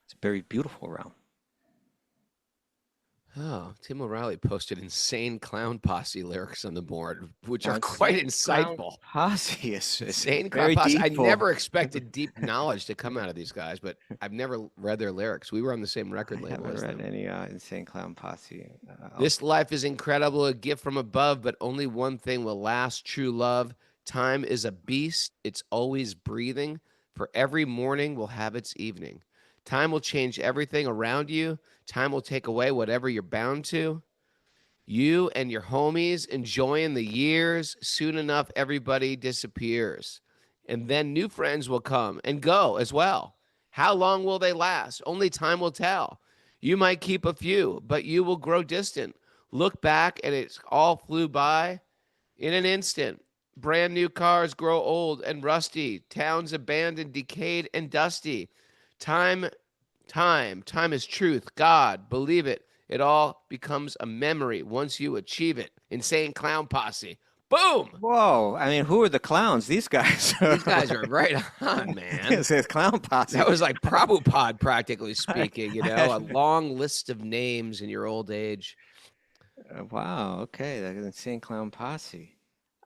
Speaker 1: It's a very beautiful realm.
Speaker 3: Oh, Tim O'Reilly posted Insane Clown Posse lyrics on the board, which are quite insightful.
Speaker 1: Posse is
Speaker 3: Insane Clown Posse. I never expected deep knowledge to come out of these guys, but I've never read their lyrics. We were on the same record label.
Speaker 1: I haven't read any Insane Clown Posse.
Speaker 3: This life is incredible, a gift from above, but only one thing will last: true love. Time is a beast. It's always breathing. For every morning will have its evening. Time will change everything around you. Time will take away whatever you're bound to. You and your homies enjoying the years. Soon enough, everybody disappears. And then new friends will come and go as well. How long will they last? Only time will tell. You might keep a few, but you will grow distant. Look back and it all flew by in an instant. Brand new cars grow old and rusty. Towns abandoned, decayed, and dusty. Time is truth. God, believe it. It all becomes a memory once you achieve it. Insane Clown Posse. Boom!
Speaker 1: Whoa! I mean, who are the clowns? These guys.
Speaker 3: These guys are right on, man.
Speaker 1: It's a Clown Posse.
Speaker 3: That was like Prabhupada, practically speaking. You know, a long list of names in your old age.
Speaker 1: Wow. Okay, the Insane Clown Posse.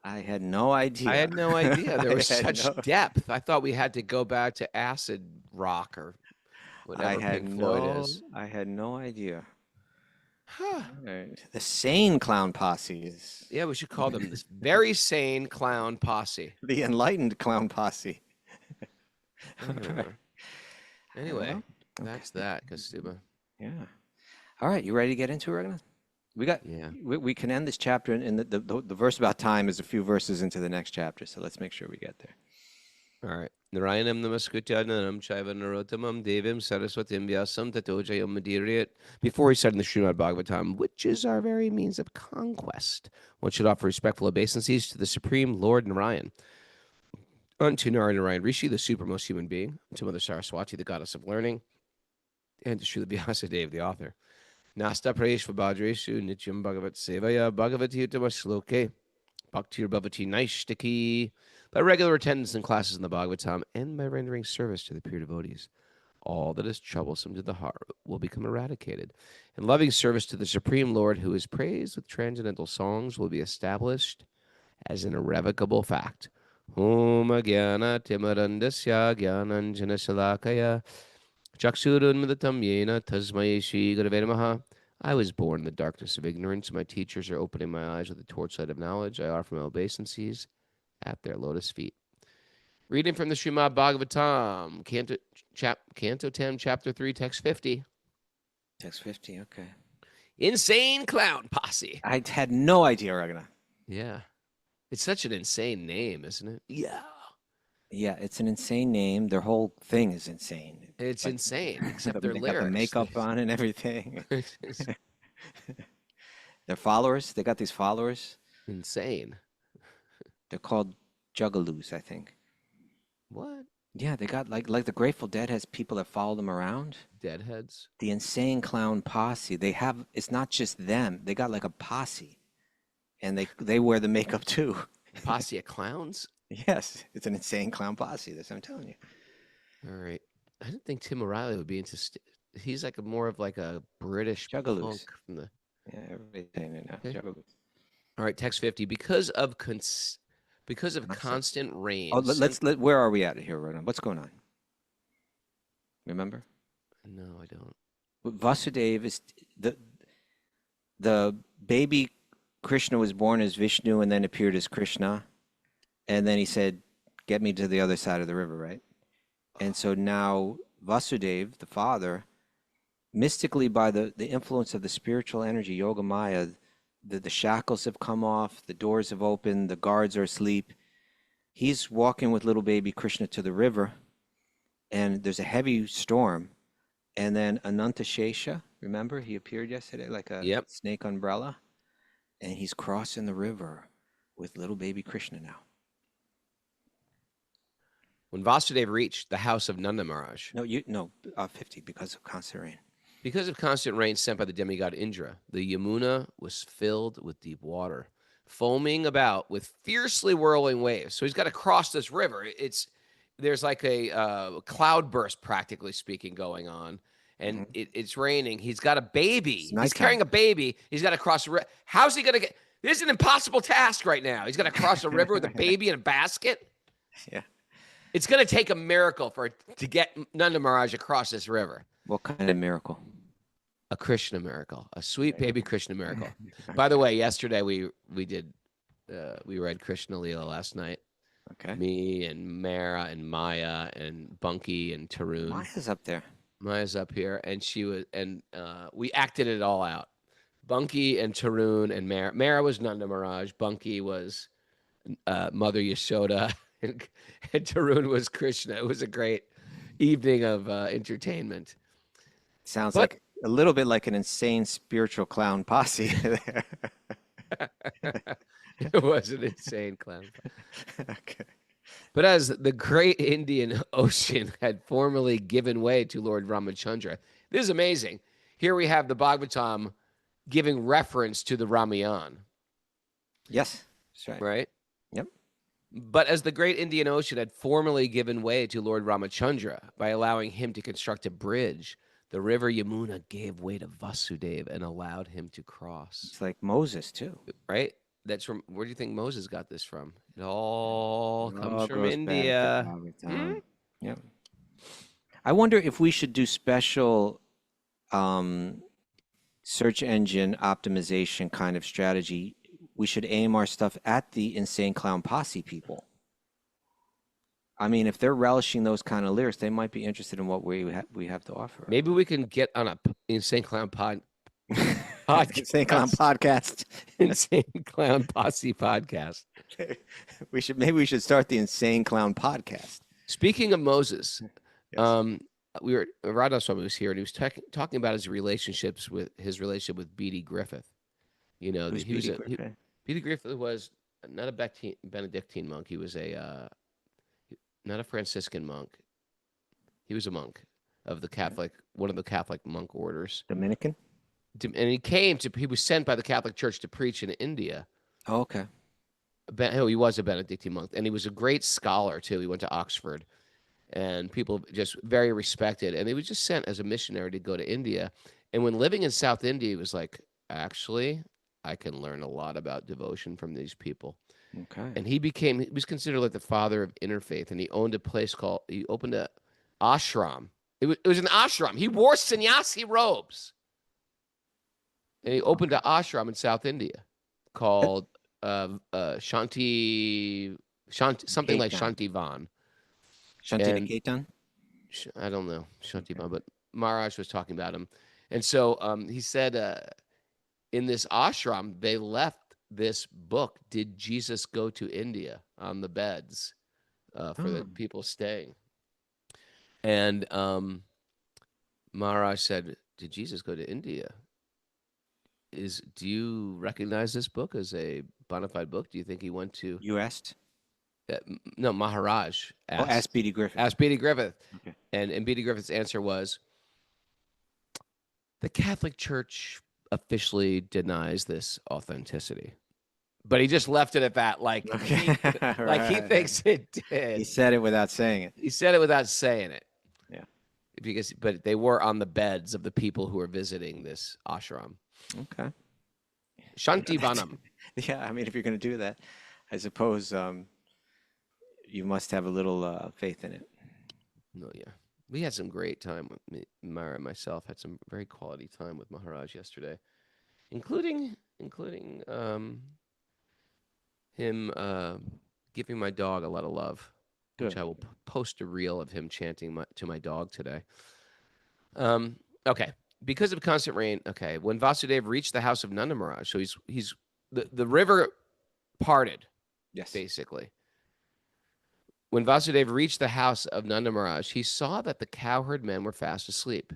Speaker 1: I had no idea.
Speaker 3: I had no idea there was such depth. I thought we had to go back to acid rock or whatever Pink Floyd is.
Speaker 1: I had no idea. Right. The Sane Clown Posse is.
Speaker 3: Yeah, we should call them this very sane clown posse.
Speaker 1: The Enlightened Clown Posse.
Speaker 3: Anyway, that's that, Kaustubha.
Speaker 1: Yeah. All right, you ready to get into it, Raghunath? We can end this chapter, and the verse about time is a few verses into the next chapter, so let's make sure we get there.
Speaker 3: All right. Narayanam namaskutyanam chaiva narottamam devim saraswatim vyasam tato jayam madhiriyat. Before he said in the Śrīmad Bhāgavatam, which is our very means of conquest, one should offer respectful obeisances to the Supreme Lord Narayan, unto Narayan Rishi, the supermost human being, to Mother Saraswati, the goddess of learning, and to Srila Vyasadeva, the author. Nasta Preshva Bhadreshu Nityam Bhagavat Sevaya Bhagavati Uttama Shloke Bhaktir Bhavati Naishtaki. By regular attendance in classes in the Bhagavatam and by rendering service to the pure devotees, all that is troublesome to the heart will become eradicated, and loving service to the Supreme Lord, who is praised with transcendental songs, will be established as an irrevocable fact. Om Jnana Timarandasya Jnananjana Salakaya Chakshurunmadatam Yena Tasmai Shri Gurave Namaha. I was born in the darkness of ignorance. My teachers are opening my eyes with the torchlight of knowledge. I offer my obeisances at their lotus feet. Reading from the Śrīmad Bhāgavatam, Canto 10, Chapter 3, Text 50.
Speaker 1: Text 50, okay.
Speaker 3: Insane Clown Posse.
Speaker 1: I had no idea, Raghunath.
Speaker 3: Yeah. It's such an insane name, isn't it? Yeah.
Speaker 1: Yeah, it's an insane name. Their whole thing is insane.
Speaker 3: It's
Speaker 1: Like,
Speaker 3: insane, except their
Speaker 1: they
Speaker 3: lyrics.
Speaker 1: got the makeup on and everything. Their followers, they got these followers.
Speaker 3: Insane.
Speaker 1: They're called Juggalos, I think.
Speaker 3: What?
Speaker 1: Yeah, they got like the Grateful Dead has people that follow them around.
Speaker 3: Deadheads?
Speaker 1: The Insane Clown Posse. They have, it's not just them. They got like a posse, and they wear the makeup too.
Speaker 3: Posse of clowns?
Speaker 1: Yes, it's an Insane Clown Posse. That's what I'm telling you.
Speaker 3: All right. I didn't think Tim O'Reilly would be into. He's like more of like a British
Speaker 1: Juggalos.
Speaker 3: punk from the.
Speaker 1: Yeah, everybody's saying it now.
Speaker 3: Okay.
Speaker 1: Juggalos.
Speaker 3: All right, text 50. Because of constant rain.
Speaker 1: Oh, where are we at here right now? What's going on? Remember?
Speaker 3: No, I don't.
Speaker 1: Vasudeva is the baby Krishna was born as Vishnu and then appeared as Krishna. And then he said, get me to the other side of the river, right? And so now Vasudeva, the father, mystically by the influence of the spiritual energy, Yoga Maya, the shackles have come off, the doors have opened, the guards are asleep. He's walking with little baby Krishna to the river, and there's a heavy storm. And then Ananta Shesha, remember, he appeared yesterday like a snake umbrella, and he's crossing the river with little baby Krishna now.
Speaker 3: When Vasudeva reached the house of Nanda Maharaj.
Speaker 1: No, 50, because of constant rain.
Speaker 3: Because of constant rain sent by the demigod Indra, the Yamuna was filled with deep water, foaming about with fiercely whirling waves. So he's got to cross this river. There's like a cloudburst, practically speaking, going on, and it's raining. He's got a baby. He's carrying a baby. He's got to cross the river. How's he going to get? This is an impossible task right now. He's got to cross a river with a baby in a basket.
Speaker 1: Yeah.
Speaker 3: It's going to take a miracle to get Nanda Maharaj across this river.
Speaker 1: What kind of miracle?
Speaker 3: A Krishna miracle, a sweet baby Krishna miracle. By the way, yesterday we read Krishna Leela last night.
Speaker 1: Okay. Me
Speaker 3: and Mara and Maya and Bunky and Tarun.
Speaker 1: Maya's up there.
Speaker 3: Maya's up here, and we acted it all out. Bunky and Tarun and Mara. Mara was Nanda Maharaj. Bunky was Mother Yashoda. And Tarun was Krishna. It was a great evening of entertainment.
Speaker 1: Sounds like a little bit like an insane spiritual clown posse there.
Speaker 3: It was an insane clown posse.
Speaker 1: Okay.
Speaker 3: But as the great Indian Ocean had formerly given way to Lord Ramachandra, this is amazing. Here we have the Bhagavatam giving reference to the Ramayana.
Speaker 1: Yes, that's right.
Speaker 3: Right?
Speaker 1: Yep.
Speaker 3: But as the great Indian Ocean had formerly given way to Lord Ramachandra by allowing him to construct a bridge, the river Yamuna gave way to Vasudeva and allowed him to cross.
Speaker 1: It's like Moses, too.
Speaker 3: Right? That's from, where do you think Moses got this from? It all comes from India.
Speaker 1: Yep. I wonder if we should do special search engine optimization kind of strategy. We should aim our stuff at the Insane Clown Posse people. I mean, if they're relishing those kind of lyrics, they might be interested in what we have to offer.
Speaker 3: Maybe we can get on a Insane Clown podcast.
Speaker 1: Insane Clown podcast.
Speaker 3: Insane Clown Posse podcast.
Speaker 1: Maybe we should start the Insane Clown podcast.
Speaker 3: Speaking of Moses,
Speaker 1: Yes.
Speaker 3: Rada Swami was here, and he was talking about his relationship with B.D. Griffith. You know,
Speaker 1: Who's
Speaker 3: he was
Speaker 1: B.D. Griffith?
Speaker 3: B.D. Griffith was not a Benedictine monk. He was not a Franciscan monk. He was a monk of the Catholic, one of the Catholic monk orders.
Speaker 1: Dominican?
Speaker 3: And he was sent by the Catholic Church to preach in India.
Speaker 1: Oh, okay.
Speaker 3: He was a Benedictine monk, and he was a great scholar too. He went to Oxford, and people just very respected. And he was just sent as a missionary to go to India. And when living in South India, he was like, actually, I can learn a lot about devotion from these people.
Speaker 1: Okay.
Speaker 3: And he was considered like the father of interfaith. And he opened a ashram. It was an ashram. He wore sannyasi robes. And he opened an ashram in South India called Shanti, something like Shantivan.
Speaker 1: Shantiniketan?
Speaker 3: I don't know, Shantivan, but Maharaj was talking about him. And so he said in this ashram, they left this book, Did Jesus Go to India, on the beds for the people staying. And Maharaj said, did Jesus go to India? Do you recognize this book as a bona fide book? Do you think he went to...
Speaker 1: You asked?
Speaker 3: No, Maharaj asked.
Speaker 1: Asked B.D. Griffith.
Speaker 3: Asked B.D. Griffith.
Speaker 1: Okay.
Speaker 3: And B.D. Griffith's answer was, the Catholic Church officially denies this authenticity. But he just left it at that, like, he thinks it did.
Speaker 1: He said it without saying it.
Speaker 3: He said it without saying it.
Speaker 1: Yeah.
Speaker 3: But they were on the beds of the people who were visiting this ashram.
Speaker 1: Okay.
Speaker 3: Shantivanam.
Speaker 1: Yeah, I mean, if you're going to do that, I suppose you must have a little faith in it.
Speaker 3: No, yeah. We had some great time with me. Myra and myself had some very quality time with Maharaj yesterday, including him giving my dog a lot of love, which I will post a reel of him chanting to my dog today. Okay. Because of constant rain, okay, when Vasudeva reached the house of Nanda Maharaj, so he's the river parted,
Speaker 1: yes,
Speaker 3: basically. When Vasudeva reached the house of Nanda Maharaj, he saw that the cowherd men were fast asleep.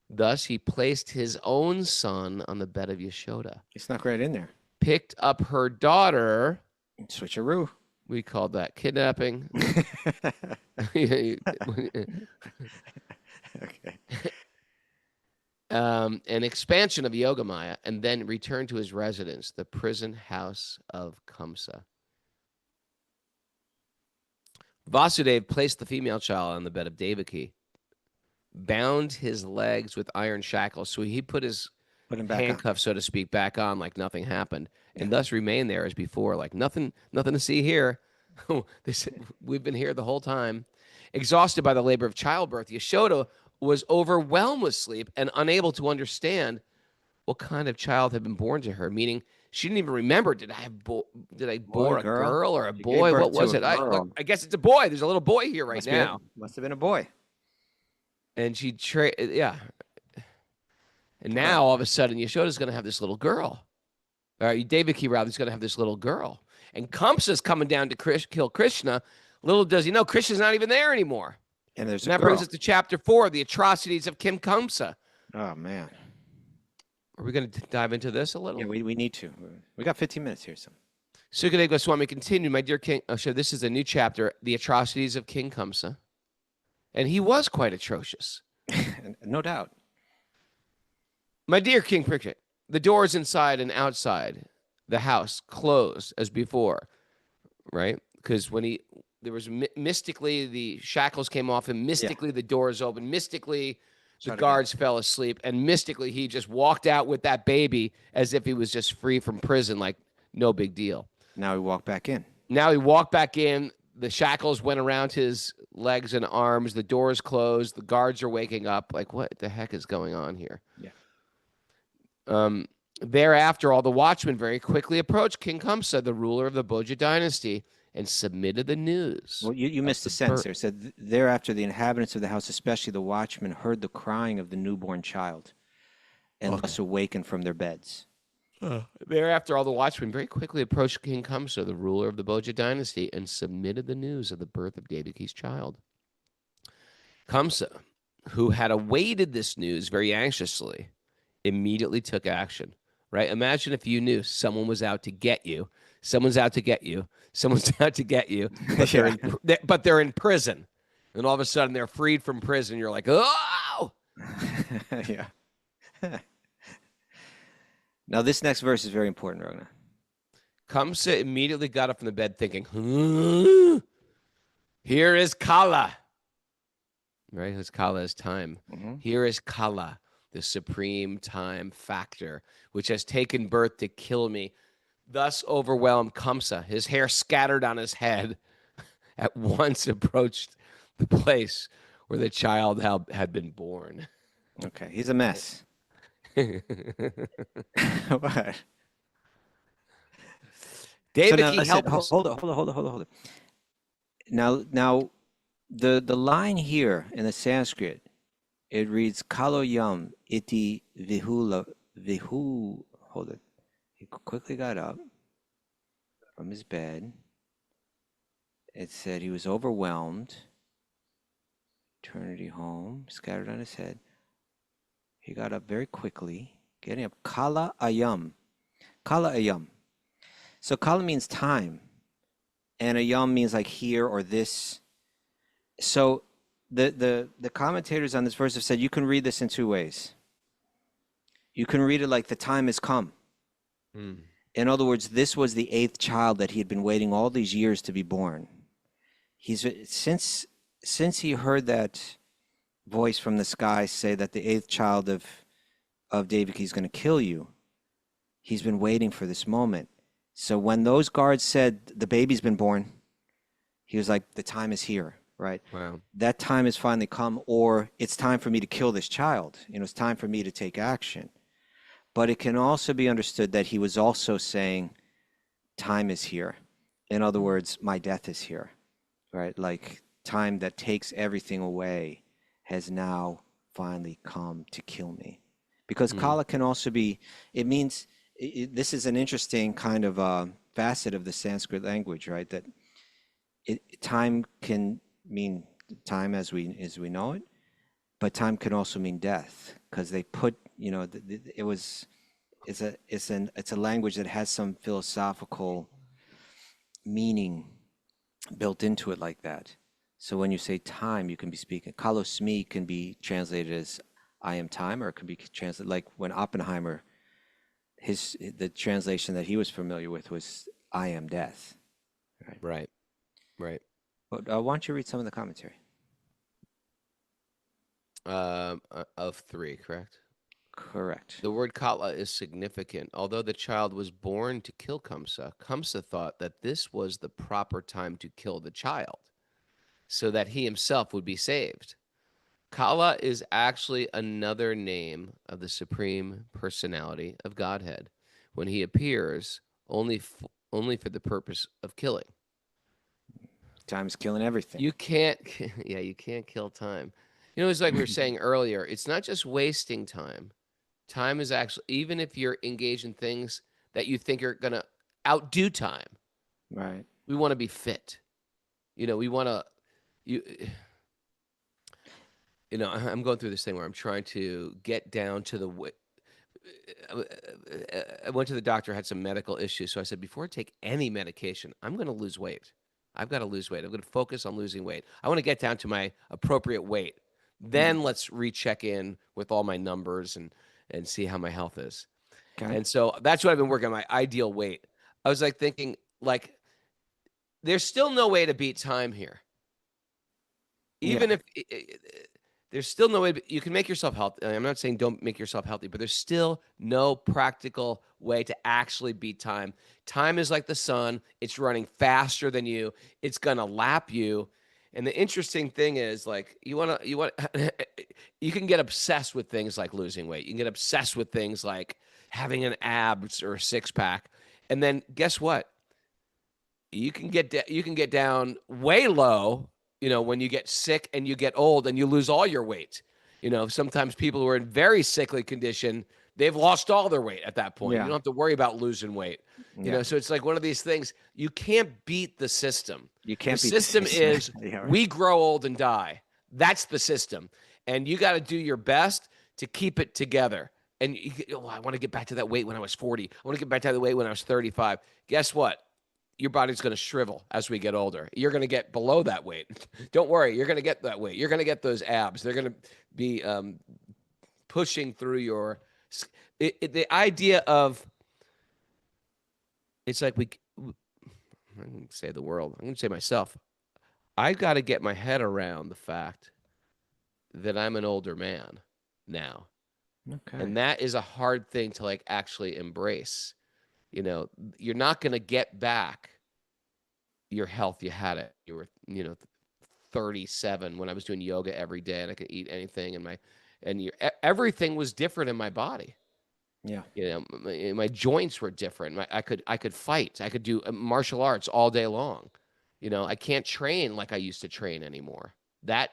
Speaker 3: Thus, he placed his own son on the bed of Yashoda.
Speaker 1: He snuck right in there.
Speaker 3: Picked up her daughter.
Speaker 1: Switcheroo.
Speaker 3: We called that kidnapping.
Speaker 1: Okay.
Speaker 3: An expansion of Yogamaya, and then returned to his residence, the prison house of Kamsa. Vasudeva placed the female child on the bed of Devaki, bound his legs with iron shackles, so he put his handcuffs, so to speak, back on like nothing happened, and thus remained there as before, like nothing to see here. They said, we've been here the whole time. Exhausted by the labor of childbirth, Yashoda was overwhelmed with sleep and unable to understand what kind of child had been born to her, meaning she didn't even remember, did I bore a girl or a boy? What was it? I guess it's a boy. There's a little boy here right now.
Speaker 1: Must have been a boy.
Speaker 3: And yeah. And now all of a sudden Yashoda's going to have this little girl. Devaki rather is going to have this little girl. And Kamsa's coming down to kill Krishna. Little does he know, Krishna's not even there anymore.
Speaker 1: And
Speaker 3: that brings us to chapter 4, the atrocities of Kaṁsa.
Speaker 1: Oh, man.
Speaker 3: Are we going to dive into this a little?
Speaker 1: Yeah, we need to. We got 15 minutes here.
Speaker 3: Sukadeva Goswami continued, my dear king. Oh, so this is a new chapter, the atrocities of King Kaṁsa. And he was quite atrocious.
Speaker 1: No doubt.
Speaker 3: My dear King Pritchett, the doors inside and outside the house closed as before, right? Because there was mystically the shackles came off and mystically the doors opened, mystically the guards fell asleep, and mystically he just walked out with that baby as if he was just free from prison, like no big deal.
Speaker 1: Now he walked back in.
Speaker 3: The shackles went around his legs and arms. The doors closed. The guards are waking up. Like, what the heck is going on here?
Speaker 1: Yeah.
Speaker 3: Thereafter, all the watchmen very quickly approached King Kaṁsa, the ruler of the Bhoja dynasty, and submitted the news.
Speaker 1: Well, you missed a sentence there. It said, thereafter, the inhabitants of the house, especially the watchmen, heard the crying of the newborn child and thus awakened from their beds.
Speaker 3: Thereafter, all the watchmen very quickly approached King Kaṁsa, the ruler of the Bhoja dynasty, and submitted the news of the birth of Devaki's child. Kaṁsa, who had awaited this news very anxiously, immediately took action. Right? Imagine if you knew someone was out to get you. Someone's out to get you. Someone's out to get you. But they're in prison. And all of a sudden they're freed from prison. You're like, oh!
Speaker 1: Yeah. Now, this next verse is very important, Raghunath.
Speaker 3: Kamsa immediately got up from the bed thinking, "Huh? Here is Kala." Right? Because Kala is time.
Speaker 1: Mm-hmm.
Speaker 3: Here is Kala, the supreme time factor, which has taken birth to kill me. Thus overwhelmed Kamsa, his hair scattered on his head, at once approached the place where the child had been born.
Speaker 1: Okay, he's a mess. What?
Speaker 3: David,
Speaker 1: now, listen,
Speaker 3: help us.
Speaker 1: hold on. Now, the line here in the Sanskrit, it reads Kaloyam iti vihu. Hold it. He quickly got up from his bed. It said he was overwhelmed. Eternity home, scattered on his head. He got up very quickly, getting up. Kala ayam. Kala ayam. So kala means time, and ayam means like here or this. So the commentators on this verse have said you can read this in two ways. You can read it like the time has come. In other words, this was the 8th child that he had been waiting all these years to be born. Since he heard that voice from the sky say that the 8th child of David, he's going to kill you, he's been waiting for this moment. So when those guards said the baby's been born, he was like, the time is here, right?
Speaker 3: Wow.
Speaker 1: That time has finally come, or it's time for me to kill this child. It's time for me to take action. But it can also be understood that he was also saying, time is here. In other words, my death is here, right? Like time that takes everything away has now finally come to kill me. Because kala can also be, it means, this is an interesting kind of facet of the Sanskrit language, right? That time can mean time as we know it, but time can also mean death, because they put, it's a language that has some philosophical meaning built into it like that. So when you say time, you can be speaking. Kalosmi can be translated as I am time, or it can be translated like when Oppenheimer, the translation that he was familiar with was I am death.
Speaker 3: Right.
Speaker 1: But why don't you read some of the commentary?
Speaker 3: Of 3, correct?
Speaker 1: Correct.
Speaker 3: The word Kala is significant. Although the child was born to kill Kamsa, Kamsa thought that this was the proper time to kill the child, so that he himself would be saved. Kala is actually another name of the Supreme Personality of Godhead when he appears only for the purpose of killing.
Speaker 1: Time's killing everything.
Speaker 3: You can't kill time. It's like we were saying earlier, it's not just wasting time. Time is actually, even if you're engaged in things that you think are going to outdo time.
Speaker 1: Right.
Speaker 3: We want to be fit. We want to, I'm going through this thing where I'm trying to get down to the weight. I went to the doctor, had some medical issues. So I said, before I take any medication, I'm going to lose weight. I've got to lose weight. I'm going to focus on losing weight. I want to get down to my appropriate weight. Then let's recheck in with all my numbers and see how my health is.
Speaker 1: Okay.
Speaker 3: And so that's what I've been working on, my ideal weight. I was like thinking, like, there's still no way to beat time here. Even if there's still no way, you can make yourself healthy. I'm not saying don't make yourself healthy, but there's still no practical way to actually beat time. Time is like the sun. It's running faster than you. It's going to lap you. And the interesting thing is, like, you can get obsessed with things like losing weight. You can get obsessed with things like having an abs or a 6-pack. And then guess what? You can get down way low, when you get sick and you get old and you lose all your weight. Sometimes people who are in very sickly condition, they've lost all their weight at that point.
Speaker 1: Yeah.
Speaker 3: You don't have to worry about losing weight. So it's like one of these things. You can't beat the system.
Speaker 1: You can't
Speaker 3: the
Speaker 1: beat
Speaker 3: system.
Speaker 1: the system.
Speaker 3: Is
Speaker 1: Yeah, right.
Speaker 3: we grow old and die. That's the system. And you got to do your best to keep it together. And I want to get back to that weight when I was 40. I want to get back to that weight when I was 35. Guess what? Your body's going to shrivel as we get older. You're going to get below that weight. Don't worry. You're going to get that weight. You're going to get those abs. They're going to be pushing through your The idea of, it's like I'm going to say the world, I'm going to say myself, I've got to get my head around the fact that I'm an older man now.
Speaker 1: Okay.
Speaker 3: And that is a hard thing to like actually embrace. You know, you're not going to get back your health you had it. You were, 37 when I was doing yoga every day and I could eat anything, and everything was different in my body.
Speaker 1: Yeah.
Speaker 3: You know, my joints were different. I could fight. I could do martial arts all day long. You know, I can't train like I used to train anymore. That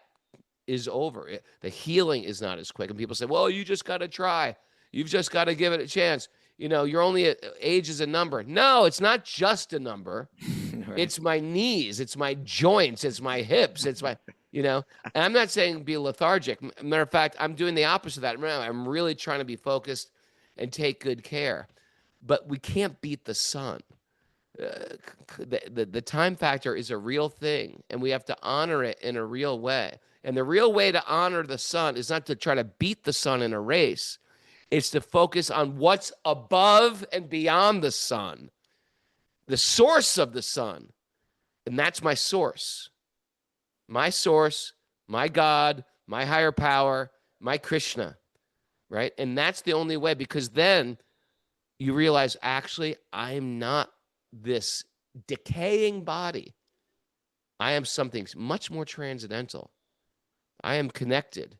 Speaker 3: is over. The healing is not as quick. And people say, well, you just got to try. You've just got to give it a chance. You know, you're only age is a number. No, it's not just a number. Right. It's my knees. It's my joints. It's my hips. It's my, and I'm not saying be lethargic. Matter of fact, I'm doing the opposite of that. I'm really trying to be focused and take good care. But we can't beat the sun. The time factor is a real thing, and we have to honor it in a real way. And the real way to honor the sun is not to try to beat the sun in a race. It's to focus on what's above and beyond the sun, the source of the sun. And that's my source, my God, my higher power, my Krishna, right? And that's the only way, because then you realize, actually, I'm not this decaying body. I am something much more transcendental. I am connected,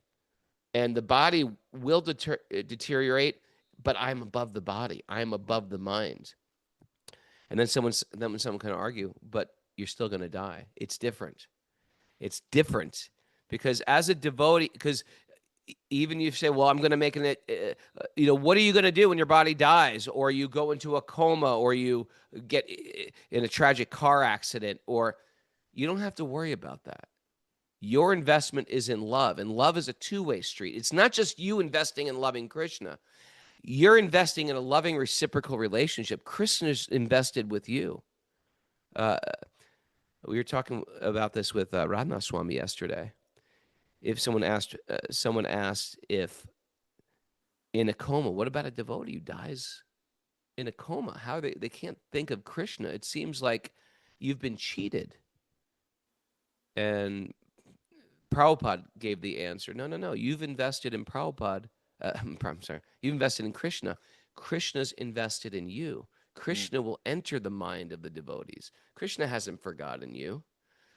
Speaker 3: and the body will deteriorate, but I'm above the body. I'm above the mind. And then someone can argue, but you're still going to die. It's different. It's different because as a devotee, because even you say, well, I'm going to make what are you going to do when your body dies, or you go into a coma, or you get in a tragic car accident, or you don't have to worry about that. Your investment is in love, and love is a two-way street. It's not just you investing in loving Krishna. You're investing in a loving reciprocal relationship. Krishna's invested with you. We were talking about this with Raghunath Swami yesterday. If someone asked if in a coma, what about a devotee who dies in a coma? How they can't think of Krishna. It seems like you've been cheated. And Prabhupada gave the answer. No. You've invested in Prabhupada. I'm sorry. You've invested in Krishna. Krishna's invested in you. Krishna will enter the mind of the devotees. Krishna hasn't forgotten you.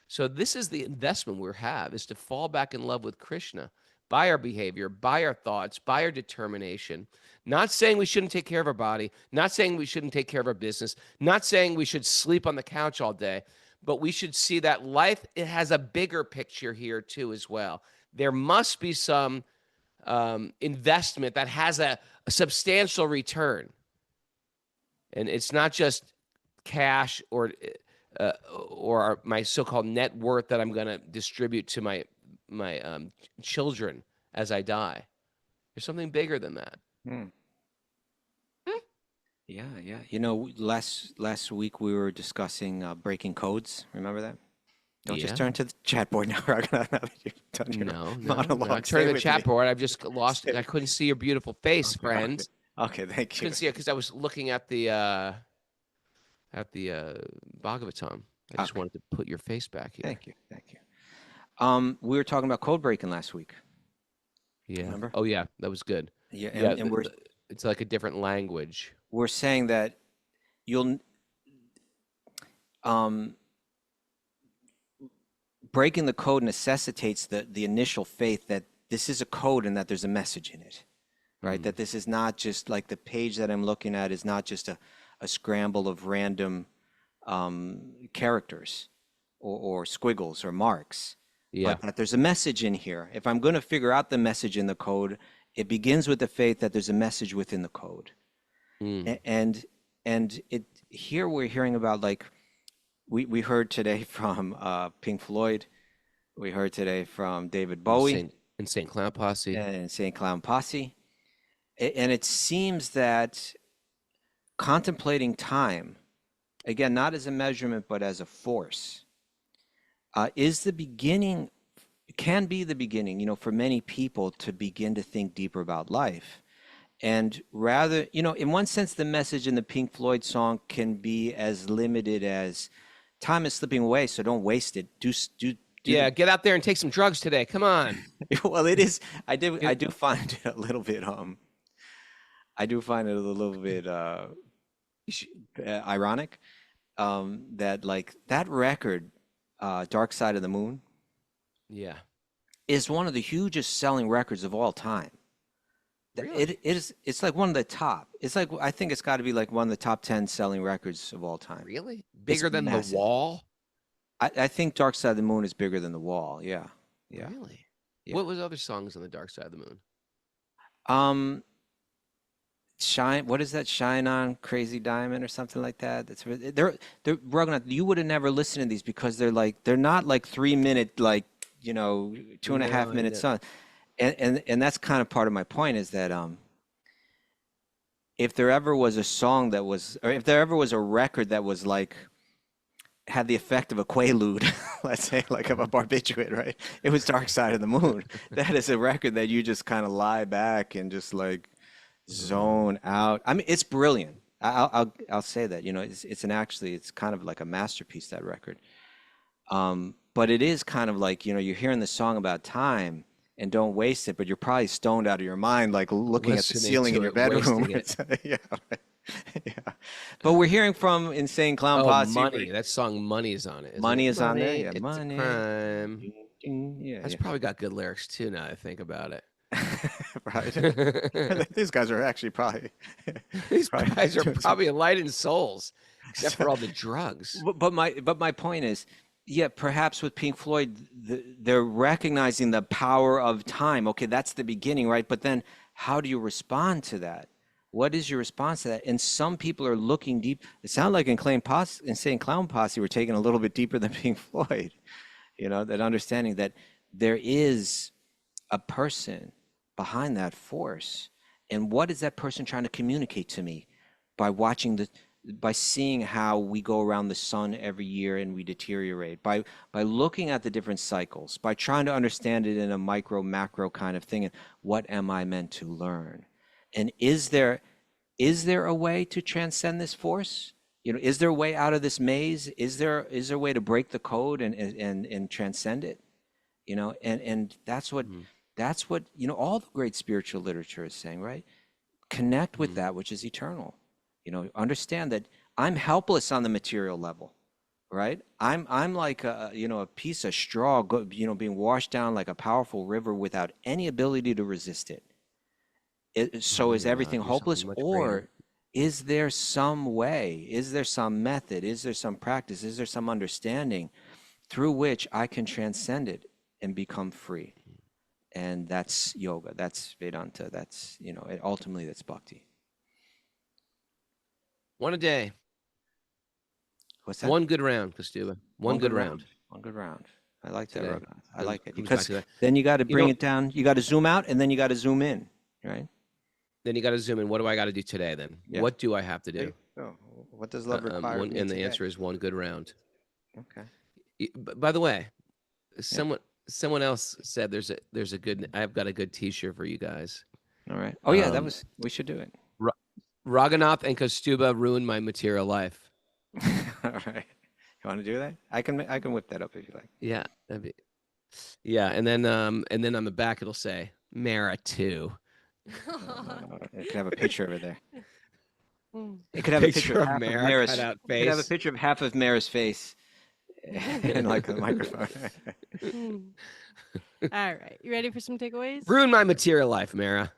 Speaker 3: So this is the investment we have, is to fall back in love with Krishna by our behavior, by our thoughts, by our determination. Not saying we shouldn't take care of our body, not saying we shouldn't take care of our business, not saying we should sleep on the couch all day, but we should see that life, it has a bigger picture here too as well. There must be some investment that has a substantial return. And it's not just cash or my so-called net worth that I'm going to distribute to my children as I die. There's something bigger than that.
Speaker 1: Yeah. Last week we were discussing breaking codes. Remember that? Don't just turn to the chat board now, Raghunath. Now that you've done your monologue.
Speaker 3: I'm turning to the chat board. I've just lost it. I couldn't see your beautiful face, friend.
Speaker 1: Okay, thank you.
Speaker 3: Couldn't see it because I was looking at the Bhagavatam. I just wanted to put your face back here.
Speaker 1: Thank you. We were talking about code breaking last week.
Speaker 3: Yeah.
Speaker 1: Remember?
Speaker 3: Oh yeah, that was good.
Speaker 1: Yeah, and
Speaker 3: it's like a different language.
Speaker 1: We're saying that you'll breaking the code necessitates the initial faith that this is a code and that there's a message in it, right? That this is not just like the page that I'm looking at is not just a scramble of random characters or squiggles or marks, but that there's a message in here. If I'm going to figure out the message in the code, it begins with the faith that there's a message within the code. And it here we're hearing about, like, we heard today from Pink Floyd, we heard today from David Bowie,
Speaker 3: Insane Clown Posse,
Speaker 1: and Insane Clown Posse, and it seems that contemplating time, again, not as a measurement but as a force, is the beginning, can be the beginning, for many people to begin to think deeper about life. And rather, in one sense, the message in the Pink Floyd song can be as limited as time is slipping away, so don't waste it.
Speaker 3: Yeah, get out there and take some drugs today. Come on.
Speaker 1: Well, it is. I do find it a little bit. I do find it a little bit ironic that like that record, Dark Side of the Moon,
Speaker 3: Yeah.
Speaker 1: is one of the hugest selling records of all time.
Speaker 3: Really?
Speaker 1: It's like one of the top. It's like I think it's got to be like one of the top 10 selling records of all time.
Speaker 3: Really? Bigger than
Speaker 1: massive.
Speaker 3: The Wall?
Speaker 1: I think Dark Side of the Moon is bigger than The Wall. Yeah. Yeah.
Speaker 3: Really?
Speaker 1: Yeah.
Speaker 3: What was other songs on the Dark Side of the Moon?
Speaker 1: Shine. What is that? Shine On, Crazy Diamond, or something like that. They're Raghunath. You would have never listened to these because they're not like 3 minute, like 2.5 minute songs. And that's kind of part of my point is that if there ever was a song that was, or if there ever was a record that was like had the effect of a quaalude, let's say like of a barbiturate, right? It was Dark Side of the Moon. That is a record that you just kind of lie back and just like zone out. I mean, it's brilliant. I'll say that. It's kind of like a masterpiece, that record. But it is kind of like you're hearing the song about time and don't waste it, but you're probably stoned out of your mind, like looking at the ceiling in your bedroom. Yeah, right. Yeah. But we're hearing from Insane Clown Posse.
Speaker 3: Money. That song "Money" is on it.
Speaker 1: Money is on there. Yeah,
Speaker 3: it's
Speaker 1: money.
Speaker 3: A crime.
Speaker 1: Yeah,
Speaker 3: That's probably got good lyrics too. Now that I think about it.
Speaker 1: Right. These guys are actually probably.
Speaker 3: These guys are probably enlightened souls, except for all the drugs.
Speaker 1: But my point is, yeah, perhaps with Pink Floyd, they're recognizing the power of time. Okay, that's the beginning, right? But then, how do you respond to that? What is your response to that? And some people are looking deep. It sounds like Insane Clown Posse were taking a little bit deeper than Pink Floyd. That understanding that there is a person behind that force, and what is that person trying to communicate to me by seeing how we go around the sun every year and we deteriorate, by looking at the different cycles, by trying to understand it in a micro macro kind of thing, and what am I meant to learn? And is there a way to transcend this force? Is there a way out of this maze? Is there a way to break the code and transcend it? And that's what all the great spiritual literature is saying, right? Connect with that which is eternal. Understand that I'm helpless on the material level, right? I'm like a piece of straw, being washed down like a powerful river without any ability to resist it. So is everything hopeless, or is there some way? Is there some method? Is there some practice? Is there some understanding through which I can transcend it and become free? And that's yoga. That's Vedanta. That's ultimately that's bhakti.
Speaker 3: One a day.
Speaker 1: What's that?
Speaker 3: One good round, Kaustubha. One good round.
Speaker 1: One good round. I like that,
Speaker 3: Today.
Speaker 1: Raghunath. I like it
Speaker 3: Comes
Speaker 1: because
Speaker 3: back to that.
Speaker 1: then you got to bring
Speaker 3: know-
Speaker 1: it down. You got to zoom out, and then you got to zoom in, right?
Speaker 3: Then you got to zoom in. What do I got to do today? Then
Speaker 1: Yeah.
Speaker 3: what do I have to do?
Speaker 1: Oh, what does love require? of me
Speaker 3: And the
Speaker 1: today?
Speaker 3: answer is one good round.
Speaker 1: Okay.
Speaker 3: By the way, someone else said there's a good. I've got a good T-shirt for you guys.
Speaker 1: All right. Oh yeah, we should do it.
Speaker 3: Raghunath and Kaustubha ruined my material life.
Speaker 1: All right. You want to do that? I can whip that up if you like.
Speaker 3: Yeah, yeah, and then on the back it'll say Mara too.
Speaker 1: It could have a picture over there.
Speaker 4: Mm.
Speaker 1: It could have a picture of half of
Speaker 3: Mara
Speaker 1: Mara's
Speaker 3: cut out
Speaker 1: It could have a
Speaker 3: face.
Speaker 1: picture of half of Mara's face in like the microphone.
Speaker 4: Mm. All right. You ready for some takeaways?
Speaker 3: Ruined my material life, Mara.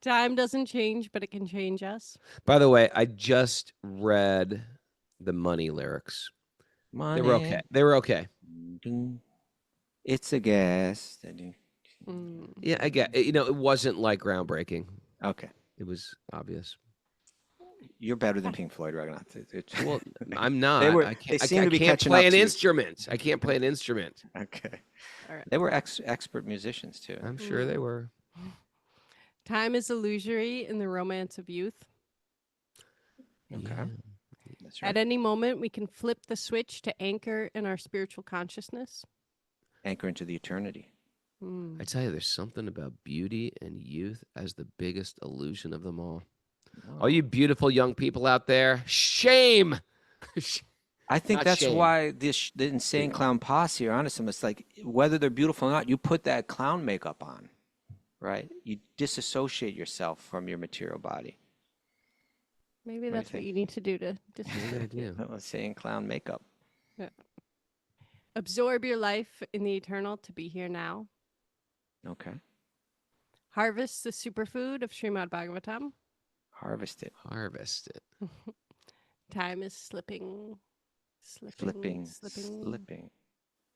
Speaker 4: Time doesn't change, but it can change us.
Speaker 3: By the way, I just read the Money lyrics.
Speaker 1: Money.
Speaker 3: They were okay. They were okay.
Speaker 1: It's a gas.
Speaker 4: Mm.
Speaker 3: Yeah, I get. It wasn't like groundbreaking.
Speaker 1: Okay.
Speaker 3: It was obvious.
Speaker 1: You're better than Pink Floyd, Raghunath.
Speaker 3: Well, I'm not.
Speaker 1: They were-
Speaker 3: I
Speaker 1: they
Speaker 3: can't,
Speaker 1: seem to be
Speaker 3: I can't
Speaker 1: catching
Speaker 3: play
Speaker 1: up
Speaker 3: an
Speaker 1: to you.
Speaker 3: instrument. I can't play an instrument.
Speaker 1: Okay.
Speaker 4: All right.
Speaker 1: They were expert musicians too.
Speaker 3: I'm sure they were.
Speaker 4: Time is illusory in the romance of youth.
Speaker 1: Okay.
Speaker 3: Yeah.
Speaker 1: That's right.
Speaker 4: At any moment, we can flip the switch to anchor in our spiritual consciousness.
Speaker 1: Anchor into the eternity.
Speaker 4: Mm.
Speaker 3: I tell you, there's something about beauty and youth as the biggest illusion of them all. All you beautiful young people out there, shame.
Speaker 1: I think
Speaker 3: Not
Speaker 1: that's
Speaker 3: shame.
Speaker 1: why the Insane Clown Posse are honest. It's like whether they're beautiful or not, you put that clown makeup on, right? You disassociate yourself from your material body.
Speaker 4: Maybe
Speaker 1: do you
Speaker 4: that's what
Speaker 1: think?
Speaker 4: you need to do to
Speaker 3: Good
Speaker 4: disassociate.
Speaker 3: idea.
Speaker 1: Insane Clown makeup.
Speaker 4: Absorb your life in the eternal to be here now.
Speaker 1: Okay.
Speaker 4: Harvest the superfood of Śrīmad Bhāgavatam.
Speaker 1: Harvest it.
Speaker 3: Harvest it.
Speaker 4: Time is slipping.
Speaker 1: Slipping.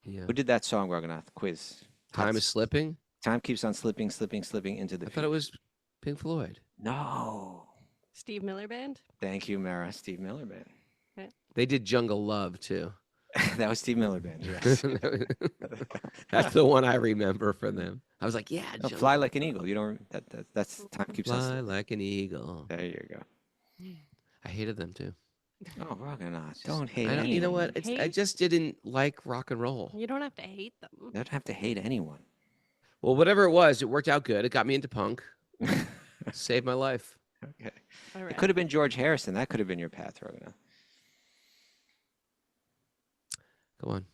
Speaker 3: Yeah.
Speaker 1: Who did that song, Raghunath? Quiz.
Speaker 3: Time is slipping.
Speaker 1: Time keeps on slipping into the
Speaker 3: I thought it was Pink Floyd.
Speaker 1: No.
Speaker 4: Steve Miller Band.
Speaker 1: Thank you, Mara. Steve Miller Band.
Speaker 3: They did Jungle Love too.
Speaker 1: That was Steve Miller Band, yes.
Speaker 3: That's the one I remember from them. I was like, yeah,
Speaker 1: No,
Speaker 3: Jungle
Speaker 1: Fly Like an Eagle. You don't, that's Time Keeps on
Speaker 3: Fly
Speaker 1: Slipping.
Speaker 3: like an eagle.
Speaker 1: There you go.
Speaker 3: I hated them too.
Speaker 1: Oh, Raghunath, don't hate
Speaker 3: I don't, you know
Speaker 1: anyone.
Speaker 3: what? It's, I
Speaker 4: Hate?
Speaker 3: just didn't like rock and roll.
Speaker 4: You don't have to hate them.
Speaker 1: You don't have to hate anyone.
Speaker 3: Well, whatever it was, it worked out good. It got me into punk. Saved my life.
Speaker 1: Okay.
Speaker 4: All right.
Speaker 1: It could have been George Harrison. That could have been your path, Raghunath.
Speaker 3: Go on.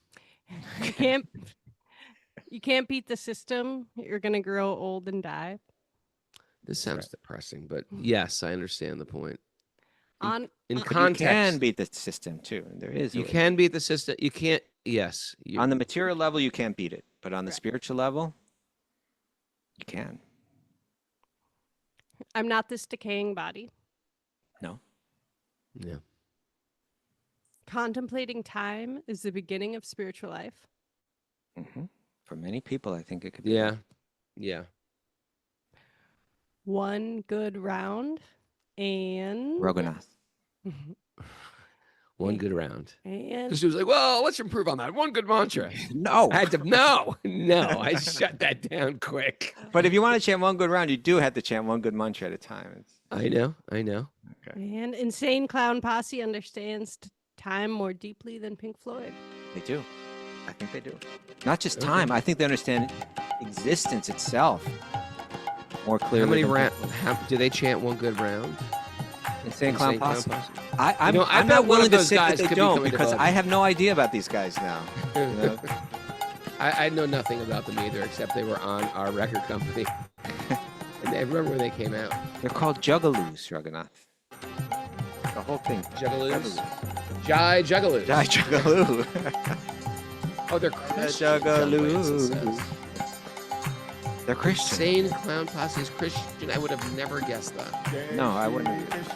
Speaker 4: You can't beat the system. You're gonna grow old and die.
Speaker 3: This sounds depressing, but yes, I understand the point.
Speaker 4: On
Speaker 3: In
Speaker 1: But you
Speaker 3: context,
Speaker 1: can beat the system, too. There is.
Speaker 3: you can beat the system. You can't. Yes.
Speaker 1: On the material level, you can't beat it. But on the spiritual level, you can.
Speaker 4: I'm not this decaying body.
Speaker 1: No.
Speaker 3: Yeah.
Speaker 4: Contemplating time is the beginning of spiritual life.
Speaker 1: Hmm. For many people, I think it could be.
Speaker 3: Yeah. Yeah.
Speaker 4: One good round and
Speaker 1: Raghunath.
Speaker 3: One good round.
Speaker 4: and
Speaker 3: She was like, well, let's improve on that. One good mantra.
Speaker 1: No.
Speaker 3: I had to, no. I shut that down quick.
Speaker 1: But if you want to chant one good round, you do have to chant one good mantra at a time. It's,
Speaker 3: I know.
Speaker 1: okay.
Speaker 4: and Insane Clown Posse understands time more deeply than Pink Floyd.
Speaker 1: They do. I think they do. Not just time. I think they understand existence itself more
Speaker 3: How
Speaker 1: clearly.
Speaker 3: many
Speaker 1: than
Speaker 3: rounds?
Speaker 1: people.
Speaker 3: Do they chant one good round?
Speaker 1: Insane Clown Posse. I'm
Speaker 3: I
Speaker 1: not
Speaker 3: bet one
Speaker 1: willing
Speaker 3: of
Speaker 1: to
Speaker 3: those
Speaker 1: say that
Speaker 3: guys
Speaker 1: they
Speaker 3: could
Speaker 1: don't
Speaker 3: become a
Speaker 1: because
Speaker 3: devotee.
Speaker 1: I have no idea about these guys now. You know?
Speaker 3: I know nothing about them either, except they were on our record company. And I remember when they came out.
Speaker 1: They're called Juggaloos, Raghunath. The whole thing.
Speaker 3: Juggaloos. Jai Juggaloo.
Speaker 1: Jai Juggaloo.
Speaker 3: Oh, they're Christian.
Speaker 1: Juggaloo. They're Christian.
Speaker 3: Insane Clown Posse is Christian. I would have never guessed that.
Speaker 1: No, I wouldn't have.